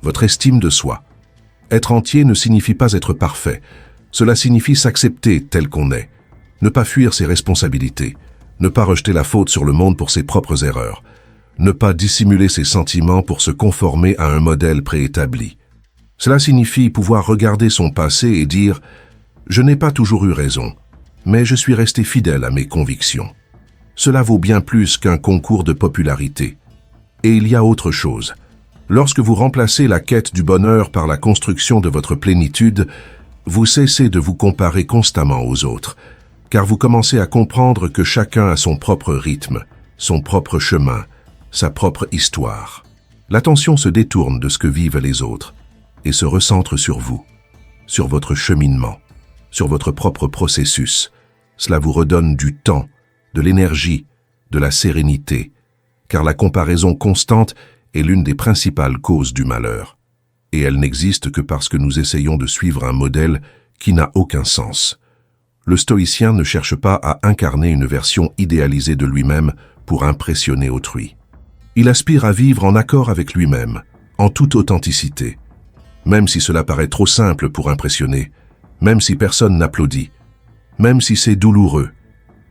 votre estime de soi. Être entier ne signifie pas être parfait, cela signifie s'accepter tel qu'on est, ne pas fuir ses responsabilités, ne pas rejeter la faute sur le monde pour ses propres erreurs, ne pas dissimuler ses sentiments pour se conformer à un modèle préétabli. Cela signifie pouvoir regarder son passé et dire « Je n'ai pas toujours eu raison, mais je suis resté fidèle à mes convictions. » Cela vaut bien plus qu'un concours de popularité. Et il y a autre chose. Lorsque vous remplacez la quête du bonheur par la construction de votre plénitude, vous cessez de vous comparer constamment aux autres, car vous commencez à comprendre que chacun a son propre rythme, son propre chemin, sa propre histoire. L'attention se détourne de ce que vivent les autres et se recentre sur vous, sur votre cheminement, sur votre propre processus. Cela vous redonne du temps, de l'énergie, de la sérénité, car la comparaison constante est l'une des principales causes du malheur. Et elle n'existe que parce que nous essayons de suivre un modèle qui n'a aucun sens. Le stoïcien ne cherche pas à incarner une version idéalisée de lui-même pour impressionner autrui. Il aspire à vivre en accord avec lui-même, en toute authenticité. Même si cela paraît trop simple pour impressionner, même si personne n'applaudit, même si c'est douloureux,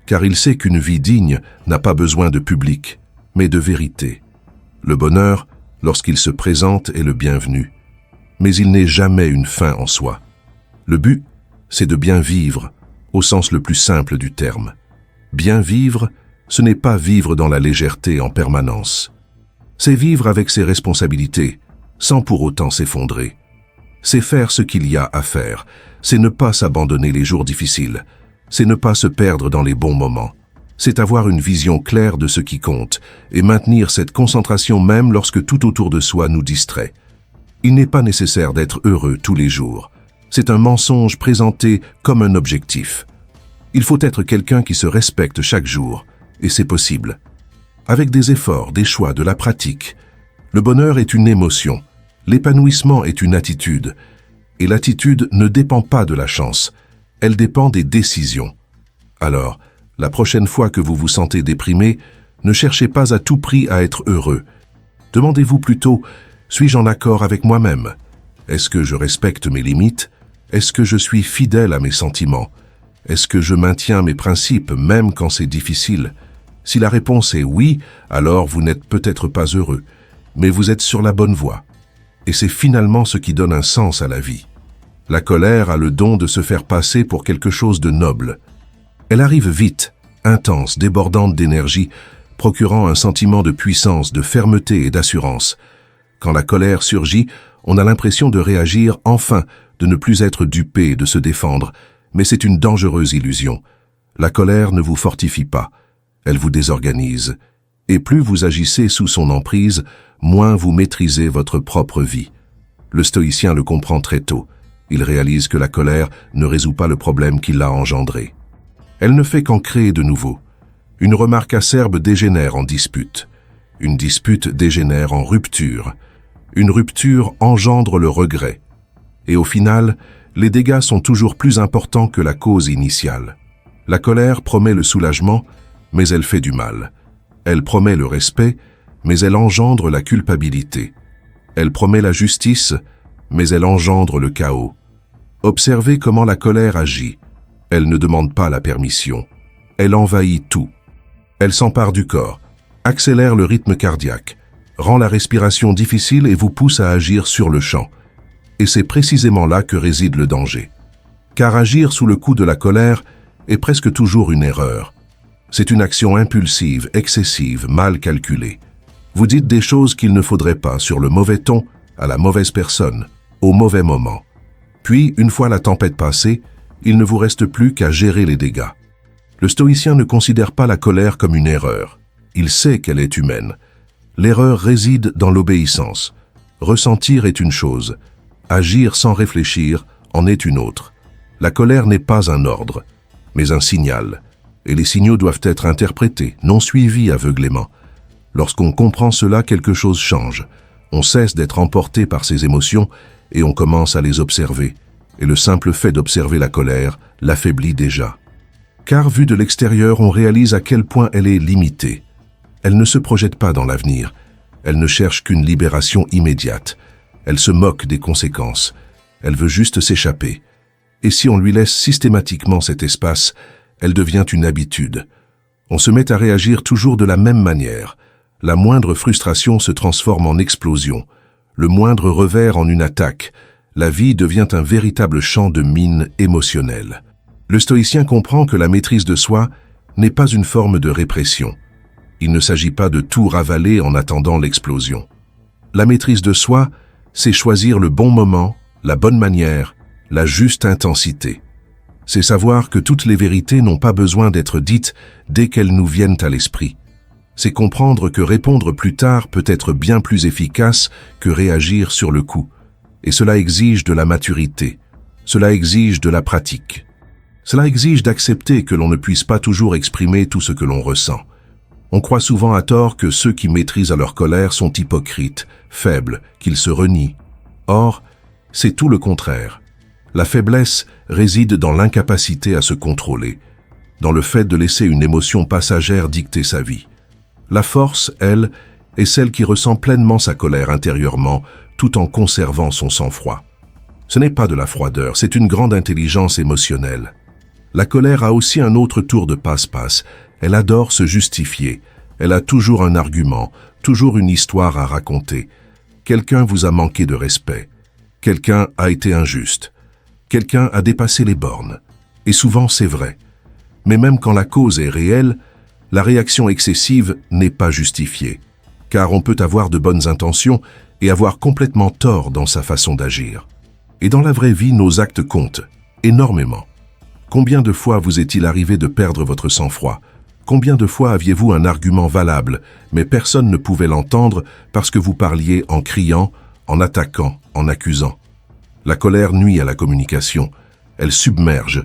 car il sait qu'une vie digne n'a pas besoin de public, mais de vérité. Le bonheur, lorsqu'il se présente, est le bienvenu, mais il n'est jamais une fin en soi. Le but, c'est de bien vivre, au sens le plus simple du terme. Bien vivre, ce n'est pas vivre dans la légèreté en permanence. C'est vivre avec ses responsabilités, sans pour autant s'effondrer. C'est faire ce qu'il y a à faire, c'est ne pas s'abandonner les jours difficiles, c'est ne pas se perdre dans les bons moments. C'est avoir une vision claire de ce qui compte et maintenir cette concentration même lorsque tout autour de soi nous distrait. Il n'est pas nécessaire d'être heureux tous les jours. C'est un mensonge présenté comme un objectif. Il faut être quelqu'un qui se respecte chaque jour, et c'est possible. Avec des efforts, des choix, de la pratique. Le bonheur est une émotion, l'épanouissement est une attitude, et l'attitude ne dépend pas de la chance, elle dépend des décisions. Alors, la prochaine fois que vous vous sentez déprimé, ne cherchez pas à tout prix à être heureux. Demandez-vous plutôt, suis-je en accord avec moi-même? Est-ce que je respecte mes limites? Est-ce que je suis fidèle à mes sentiments? Est-ce que je maintiens mes principes même quand c'est difficile? Si la réponse est oui, alors vous n'êtes peut-être pas heureux, mais vous êtes sur la bonne voie. Et c'est finalement ce qui donne un sens à la vie. La colère a le don de se faire passer pour quelque chose de noble. Elle arrive vite, intense, débordante d'énergie, procurant un sentiment de puissance, de fermeté et d'assurance. Quand la colère surgit, on a l'impression de réagir enfin, de ne plus être dupé et de se défendre, mais c'est une dangereuse illusion. La colère ne vous fortifie pas, elle vous désorganise. Et plus vous agissez sous son emprise, moins vous maîtrisez votre propre vie. Le stoïcien le comprend très tôt. Il réalise que la colère ne résout pas le problème qui l'a engendré. Elle ne fait qu'en créer de nouveaux. Une remarque acerbe dégénère en dispute. Une dispute dégénère en rupture. Une rupture engendre le regret. Et au final, les dégâts sont toujours plus importants que la cause initiale. La colère promet le soulagement, mais elle fait du mal. Elle promet le respect, mais elle engendre la culpabilité. Elle promet la justice, mais elle engendre le chaos. Observez comment la colère agit. Elle ne demande pas la permission. Elle envahit tout. Elle s'empare du corps, accélère le rythme cardiaque, rend la respiration difficile et vous pousse à agir sur le champ. Et c'est précisément là que réside le danger. Car agir sous le coup de la colère est presque toujours une erreur. C'est une action impulsive, excessive, mal calculée. Vous dites des choses qu'il ne faudrait pas sur le mauvais ton, à la mauvaise personne, au mauvais moment. Puis, une fois la tempête passée, il ne vous reste plus qu'à gérer les dégâts. Le stoïcien ne considère pas la colère comme une erreur. Il sait qu'elle est humaine. L'erreur réside dans l'obéissance. Ressentir est une chose. Agir sans réfléchir en est une autre. La colère n'est pas un ordre, mais un signal. Et les signaux doivent être interprétés, non suivis aveuglément. Lorsqu'on comprend cela, quelque chose change. On cesse d'être emporté par ses émotions et on commence à les observer. Et le simple fait d'observer la colère l'affaiblit déjà. Car vu de l'extérieur, on réalise à quel point elle est limitée. Elle ne se projette pas dans l'avenir. Elle ne cherche qu'une libération immédiate. Elle se moque des conséquences. Elle veut juste s'échapper. Et si on lui laisse systématiquement cet espace, elle devient une habitude. On se met à réagir toujours de la même manière. La moindre frustration se transforme en explosion. Le moindre revers en une attaque. La vie devient un véritable champ de mine émotionnelle. Le stoïcien comprend que la maîtrise de soi n'est pas une forme de répression. Il ne s'agit pas de tout ravaler en attendant l'explosion. La maîtrise de soi, c'est choisir le bon moment, la bonne manière, la juste intensité. C'est savoir que toutes les vérités n'ont pas besoin d'être dites dès qu'elles nous viennent à l'esprit. C'est comprendre que répondre plus tard peut être bien plus efficace que réagir sur le coup. Et cela exige de la maturité. Cela exige de la pratique. Cela exige d'accepter que l'on ne puisse pas toujours exprimer tout ce que l'on ressent. On croit souvent à tort que ceux qui maîtrisent leur colère sont hypocrites, faibles, qu'ils se renient. Or, c'est tout le contraire. La faiblesse réside dans l'incapacité à se contrôler, dans le fait de laisser une émotion passagère dicter sa vie. La force, elle, est celle qui ressent pleinement sa colère intérieurement, tout en conservant son sang-froid. Ce n'est pas de la froideur, c'est une grande intelligence émotionnelle. La colère a aussi un autre tour de passe-passe. Elle adore se justifier. Elle a toujours un argument, toujours une histoire à raconter. Quelqu'un vous a manqué de respect. Quelqu'un a été injuste. Quelqu'un a dépassé les bornes. Et souvent, c'est vrai. Mais même quand la cause est réelle, la réaction excessive n'est pas justifiée. Car on peut avoir de bonnes intentions et avoir complètement tort dans sa façon d'agir. Et dans la vraie vie, nos actes comptent, énormément. Combien de fois vous est-il arrivé de perdre votre sang-froid? Combien de fois aviez-vous un argument valable, mais personne ne pouvait l'entendre parce que vous parliez en criant, en attaquant, en accusant? La colère nuit à la communication, elle submerge,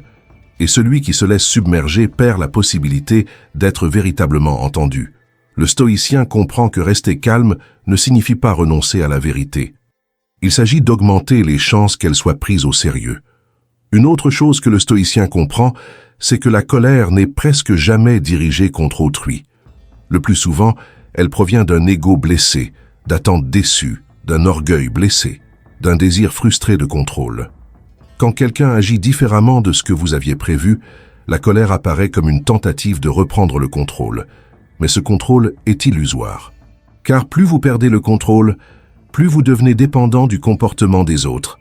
et celui qui se laisse submerger perd la possibilité d'être véritablement entendu. Le stoïcien comprend que rester calme ne signifie pas renoncer à la vérité. Il s'agit d'augmenter les chances qu'elle soit prise au sérieux. Une autre chose que le stoïcien comprend, c'est que la colère n'est presque jamais dirigée contre autrui. Le plus souvent, elle provient d'un ego blessé, d'attentes déçues, d'un orgueil blessé, d'un désir frustré de contrôle. Quand quelqu'un agit différemment de ce que vous aviez prévu, la colère apparaît comme une tentative de reprendre le contrôle. Mais ce contrôle est illusoire. Car plus vous perdez le contrôle, plus vous devenez dépendant du comportement des autres.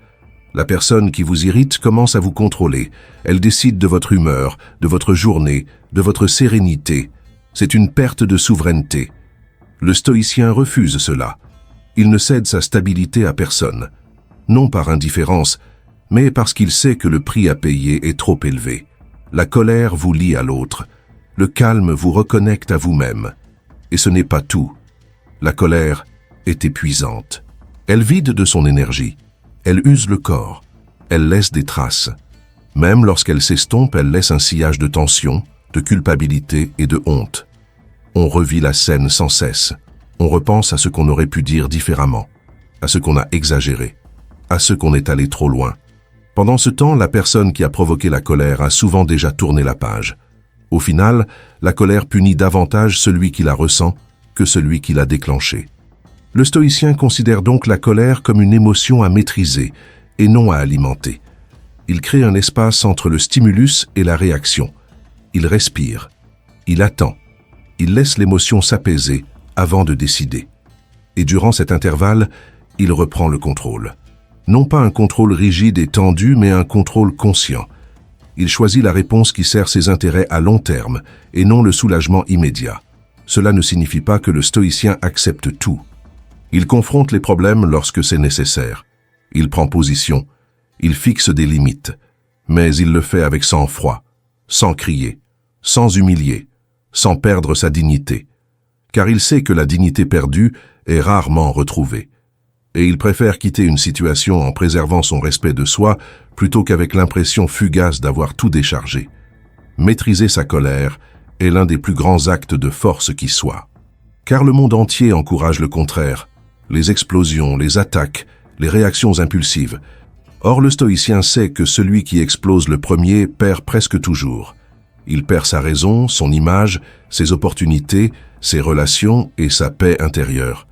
La personne qui vous irrite commence à vous contrôler. Elle décide de votre humeur, de votre journée, de votre sérénité. C'est une perte de souveraineté. Le stoïcien refuse cela. Il ne cède sa stabilité à personne. Non par indifférence, mais parce qu'il sait que le prix à payer est trop élevé. La colère vous lie à l'autre. Le calme vous reconnecte à vous-même. Et ce n'est pas tout. La colère est épuisante. Elle vide de son énergie. Elle use le corps. Elle laisse des traces. Même lorsqu'elle s'estompe, elle laisse un sillage de tension, de culpabilité et de honte. On revit la scène sans cesse. On repense à ce qu'on aurait pu dire différemment, à ce qu'on a exagéré, à ce qu'on est allé trop loin. Pendant ce temps, la personne qui a provoqué la colère a souvent déjà tourné la page. Au final, la colère punit davantage celui qui la ressent que celui qui l'a déclenchée. Le stoïcien considère donc la colère comme une émotion à maîtriser et non à alimenter. Il crée un espace entre le stimulus et la réaction. Il respire, il attend, il laisse l'émotion s'apaiser avant de décider. Et durant cet intervalle, il reprend le contrôle. Non pas un contrôle rigide et tendu, mais un contrôle conscient. Il choisit la réponse qui sert ses intérêts à long terme et non le soulagement immédiat. Cela ne signifie pas que le stoïcien accepte tout. Il confronte les problèmes lorsque c'est nécessaire. Il prend position, il fixe des limites, mais il le fait avec sang-froid, sans crier, sans humilier, sans perdre sa dignité. Car il sait que la dignité perdue est rarement retrouvée. Et il préfère quitter une situation en préservant son respect de soi plutôt qu'avec l'impression fugace d'avoir tout déchargé. Maîtriser sa colère est l'un des plus grands actes de force qui soit. Car le monde entier encourage le contraire, les explosions, les attaques, les réactions impulsives. Or le stoïcien sait que celui qui explose le premier perd presque toujours. Il perd sa raison, son image, ses opportunités, ses relations et sa paix intérieure.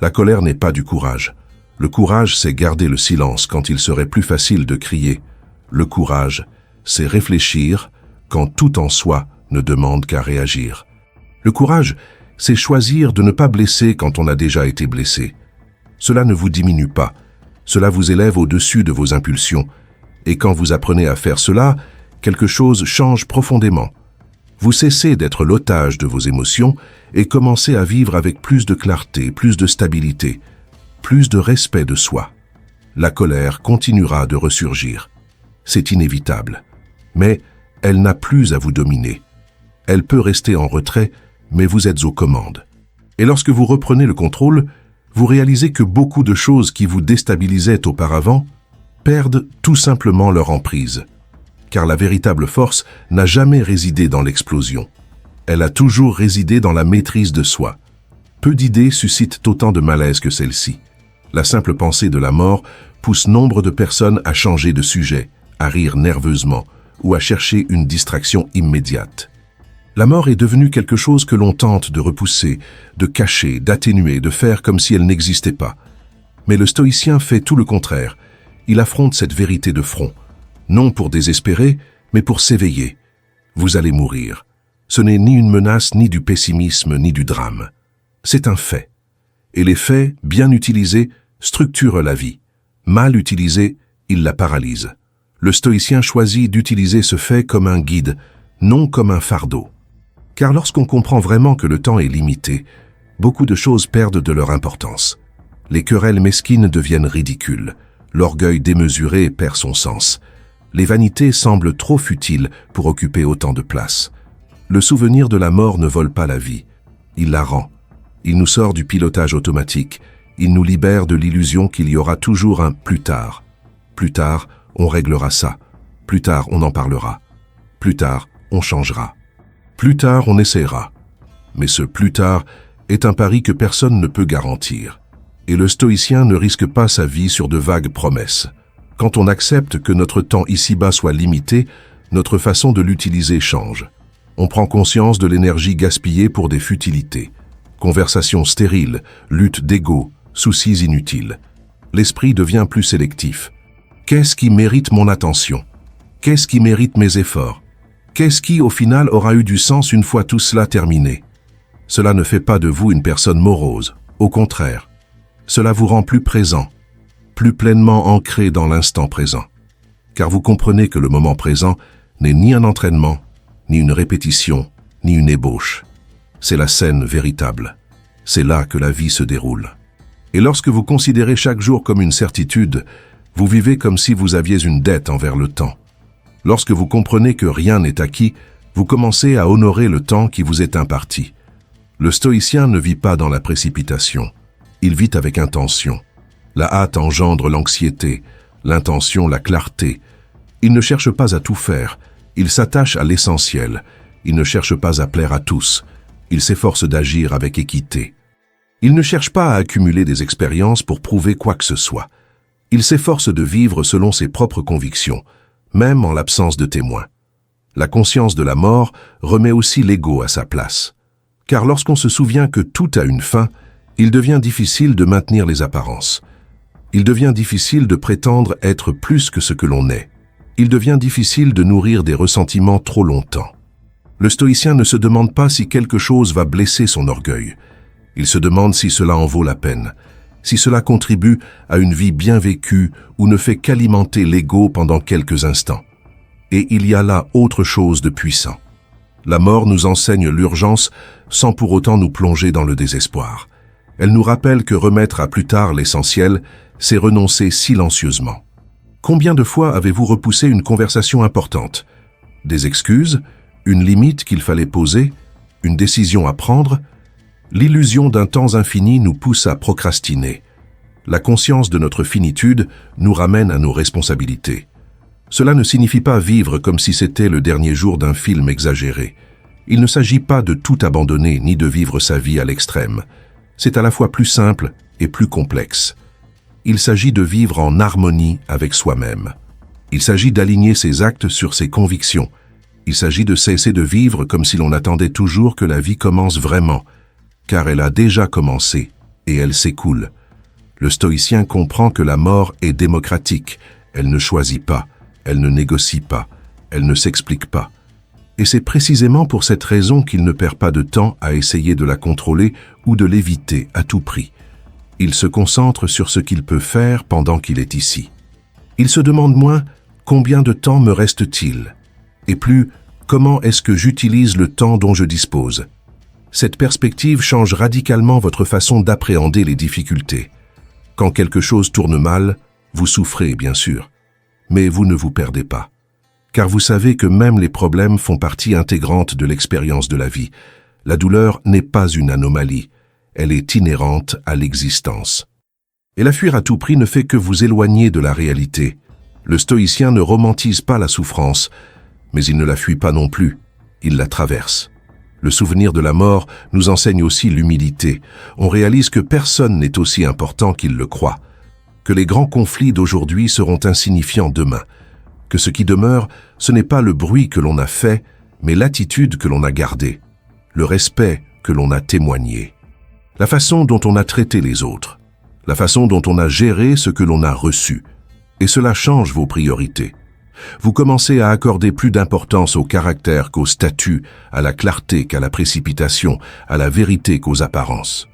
La colère n'est pas du courage. Le courage, c'est garder le silence quand il serait plus facile de crier. Le courage, c'est réfléchir quand tout en soi ne demande qu'à réagir. Le courage, c'est choisir de ne pas blesser quand on a déjà été blessé. Cela ne vous diminue pas. Cela vous élève au-dessus de vos impulsions. Et quand vous apprenez à faire cela, quelque chose change profondément. Vous cessez d'être l'otage de vos émotions et commencez à vivre avec plus de clarté, plus de stabilité, plus de respect de soi. La colère continuera de ressurgir. C'est inévitable. Mais elle n'a plus à vous dominer. Elle peut rester en retrait, mais vous êtes aux commandes. Et lorsque vous reprenez le contrôle, vous réalisez que beaucoup de choses qui vous déstabilisaient auparavant perdent tout simplement leur emprise. Car la véritable force n'a jamais résidé dans l'explosion. Elle a toujours résidé dans la maîtrise de soi. Peu d'idées suscitent autant de malaise que celle-ci. La simple pensée de la mort pousse nombre de personnes à changer de sujet, à rire nerveusement ou à chercher une distraction immédiate. La mort est devenue quelque chose que l'on tente de repousser, de cacher, d'atténuer, de faire comme si elle n'existait pas. Mais le stoïcien fait tout le contraire. Il affronte cette vérité de front. Non pour désespérer, mais pour s'éveiller. Vous allez mourir. Ce n'est ni une menace, ni du pessimisme, ni du drame. C'est un fait. Et les faits, bien utilisés, structurent la vie. Mal utilisés, ils la paralysent. Le stoïcien choisit d'utiliser ce fait comme un guide, non comme un fardeau. Car lorsqu'on comprend vraiment que le temps est limité, beaucoup de choses perdent de leur importance. Les querelles mesquines deviennent ridicules. L'orgueil démesuré perd son sens. Les vanités semblent trop futiles pour occuper autant de place. Le souvenir de la mort ne vole pas la vie. Il la rend. Il nous sort du pilotage automatique. Il nous libère de l'illusion qu'il y aura toujours un « plus tard ». Plus tard, on réglera ça. Plus tard, on en parlera. Plus tard, on changera. Plus tard, on essaiera. Mais ce « plus tard » est un pari que personne ne peut garantir. Et le stoïcien ne risque pas sa vie sur de vagues promesses. Quand on accepte que notre temps ici-bas soit limité, notre façon de l'utiliser change. On prend conscience de l'énergie gaspillée pour des futilités. Conversations stériles, lutte d'ego, soucis inutiles. L'esprit devient plus sélectif. Qu'est-ce qui mérite mon attention? Qu'est-ce qui mérite mes efforts? Qu'est-ce qui, au final, aura eu du sens une fois tout cela terminé? Cela ne fait pas de vous une personne morose. Au contraire, cela vous rend plus présent, plus pleinement ancré dans l'instant présent. Car vous comprenez que le moment présent n'est ni un entraînement, ni une répétition, ni une ébauche. C'est la scène véritable. C'est là que la vie se déroule. Et lorsque vous considérez chaque jour comme une certitude, vous vivez comme si vous aviez une dette envers le temps. Lorsque vous comprenez que rien n'est acquis, vous commencez à honorer le temps qui vous est imparti. Le stoïcien ne vit pas dans la précipitation. Il vit avec intention. La hâte engendre l'anxiété, l'intention la clarté, Il ne cherche pas à tout faire, il s'attache à l'essentiel. Il ne cherche pas à plaire à tous, il s'efforce d'agir avec équité. Il ne cherche pas à accumuler des expériences pour prouver quoi que ce soit. Il s'efforce de vivre selon ses propres convictions, même en l'absence de témoins. La conscience de la mort remet aussi l'ego à sa place. Car lorsqu'on se souvient que tout a une fin, il devient difficile de maintenir les apparences. Il devient difficile de prétendre être plus que ce que l'on est. Il devient difficile de nourrir des ressentiments trop longtemps. Le stoïcien ne se demande pas si quelque chose va blesser son orgueil. Il se demande si cela en vaut la peine, si cela contribue à une vie bien vécue ou ne fait qu'alimenter l'ego pendant quelques instants. Et il y a là autre chose de puissant. La mort nous enseigne l'urgence sans pour autant nous plonger dans le désespoir. Elle nous rappelle que remettre à plus tard l'essentiel, c'est renoncer silencieusement. Combien de fois avez-vous repoussé une conversation importante? Des excuses? Une limite qu'il fallait poser? Une décision à prendre? L'illusion d'un temps infini nous pousse à procrastiner. La conscience de notre finitude nous ramène à nos responsabilités. Cela ne signifie pas vivre comme si c'était le dernier jour d'un film exagéré. Il ne s'agit pas de tout abandonner ni de vivre sa vie à l'extrême. C'est à la fois plus simple et plus complexe. Il s'agit de vivre en harmonie avec soi-même. Il s'agit d'aligner ses actes sur ses convictions. Il s'agit de cesser de vivre comme si l'on attendait toujours que la vie commence vraiment, car elle a déjà commencé et elle s'écoule. Le stoïcien comprend que la mort est démocratique, elle ne choisit pas, elle ne négocie pas, elle ne s'explique pas. Et c'est précisément pour cette raison qu'il ne perd pas de temps à essayer de la contrôler ou de l'éviter à tout prix. Il se concentre sur ce qu'il peut faire pendant qu'il est ici. Il se demande moins « combien de temps me reste-t-il ?» et plus « comment est-ce que j'utilise le temps dont je dispose ?» Cette perspective change radicalement votre façon d'appréhender les difficultés. Quand quelque chose tourne mal, vous souffrez bien sûr, mais vous ne vous perdez pas. Car vous savez que même les problèmes font partie intégrante de l'expérience de la vie. La douleur n'est pas une anomalie, elle est inhérente à l'existence. Et la fuir à tout prix ne fait que vous éloigner de la réalité. Le stoïcien ne romantise pas la souffrance, mais il ne la fuit pas non plus, il la traverse. Le souvenir de la mort nous enseigne aussi l'humilité. On réalise que personne n'est aussi important qu'il le croit, que les grands conflits d'aujourd'hui seront insignifiants demain, que ce qui demeure, ce n'est pas le bruit que l'on a fait, mais l'attitude que l'on a gardée, le respect que l'on a témoigné, la façon dont on a traité les autres, la façon dont on a géré ce que l'on a reçu. Et cela change vos priorités. Vous commencez à accorder plus d'importance au caractère qu'au statut, à la clarté qu'à la précipitation, à la vérité qu'aux apparences.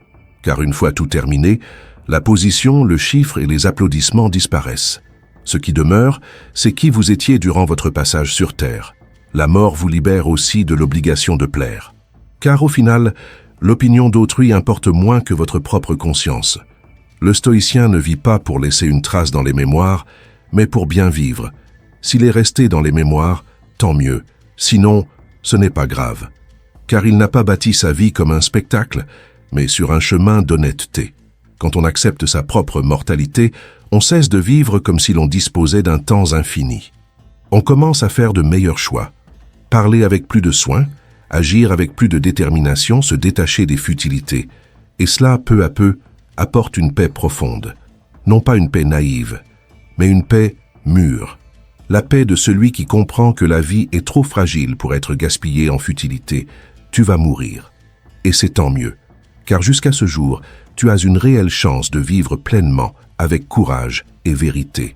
Car une fois tout terminé, la position, le chiffre et les applaudissements disparaissent. Ce qui demeure, c'est qui vous étiez durant votre passage sur Terre. La mort vous libère aussi de l'obligation de plaire. Car au final, l'opinion d'autrui importe moins que votre propre conscience. Le stoïcien ne vit pas pour laisser une trace dans les mémoires, mais pour bien vivre. S'il est resté dans les mémoires, tant mieux. Sinon, ce n'est pas grave. Car il n'a pas bâti sa vie comme un spectacle, mais sur un chemin d'honnêteté. Quand on accepte sa propre mortalité, on cesse de vivre comme si l'on disposait d'un temps infini. On commence à faire de meilleurs choix. Parler avec plus de soin, agir avec plus de détermination, se détacher des futilités. Et cela, peu à peu, apporte une paix profonde. Non pas une paix naïve, mais une paix mûre. La paix de celui qui comprend que la vie est trop fragile pour être gaspillée en futilité. Tu vas mourir. Et c'est tant mieux, car jusqu'à ce jour, tu as une réelle chance de vivre pleinement, avec courage et vérité.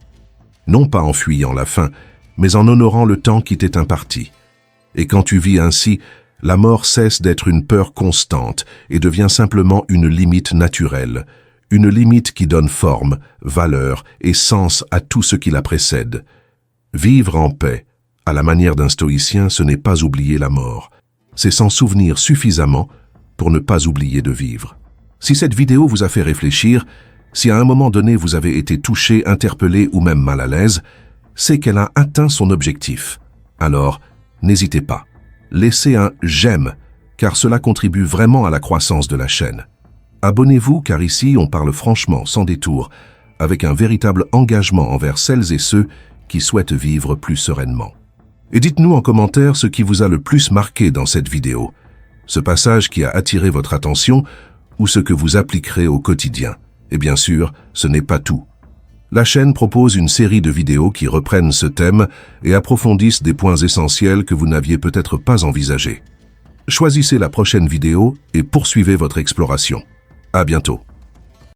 Non pas en fuyant la fin, mais en honorant le temps qui t'est imparti. Et quand tu vis ainsi, la mort cesse d'être une peur constante et devient simplement une limite naturelle, une limite qui donne forme, valeur et sens à tout ce qui la précède. Vivre en paix, à la manière d'un stoïcien, ce n'est pas oublier la mort. C'est s'en souvenir suffisamment pour ne pas oublier de vivre. Si cette vidéo vous a fait réfléchir, si à un moment donné vous avez été touché, interpellé ou même mal à l'aise, c'est qu'elle a atteint son objectif. Alors, n'hésitez pas. Laissez un « j'aime » car cela contribue vraiment à la croissance de la chaîne. Abonnez-vous car ici on parle franchement, sans détour, avec un véritable engagement envers celles et ceux qui souhaitent vivre plus sereinement. Et dites-nous en commentaire ce qui vous a le plus marqué dans cette vidéo, ce passage qui a attiré votre attention ou ce que vous appliquerez au quotidien. Et bien sûr, ce n'est pas tout. La chaîne propose une série de vidéos qui reprennent ce thème et approfondissent des points essentiels que vous n'aviez peut-être pas envisagés. Choisissez la prochaine vidéo et poursuivez votre exploration. À bientôt.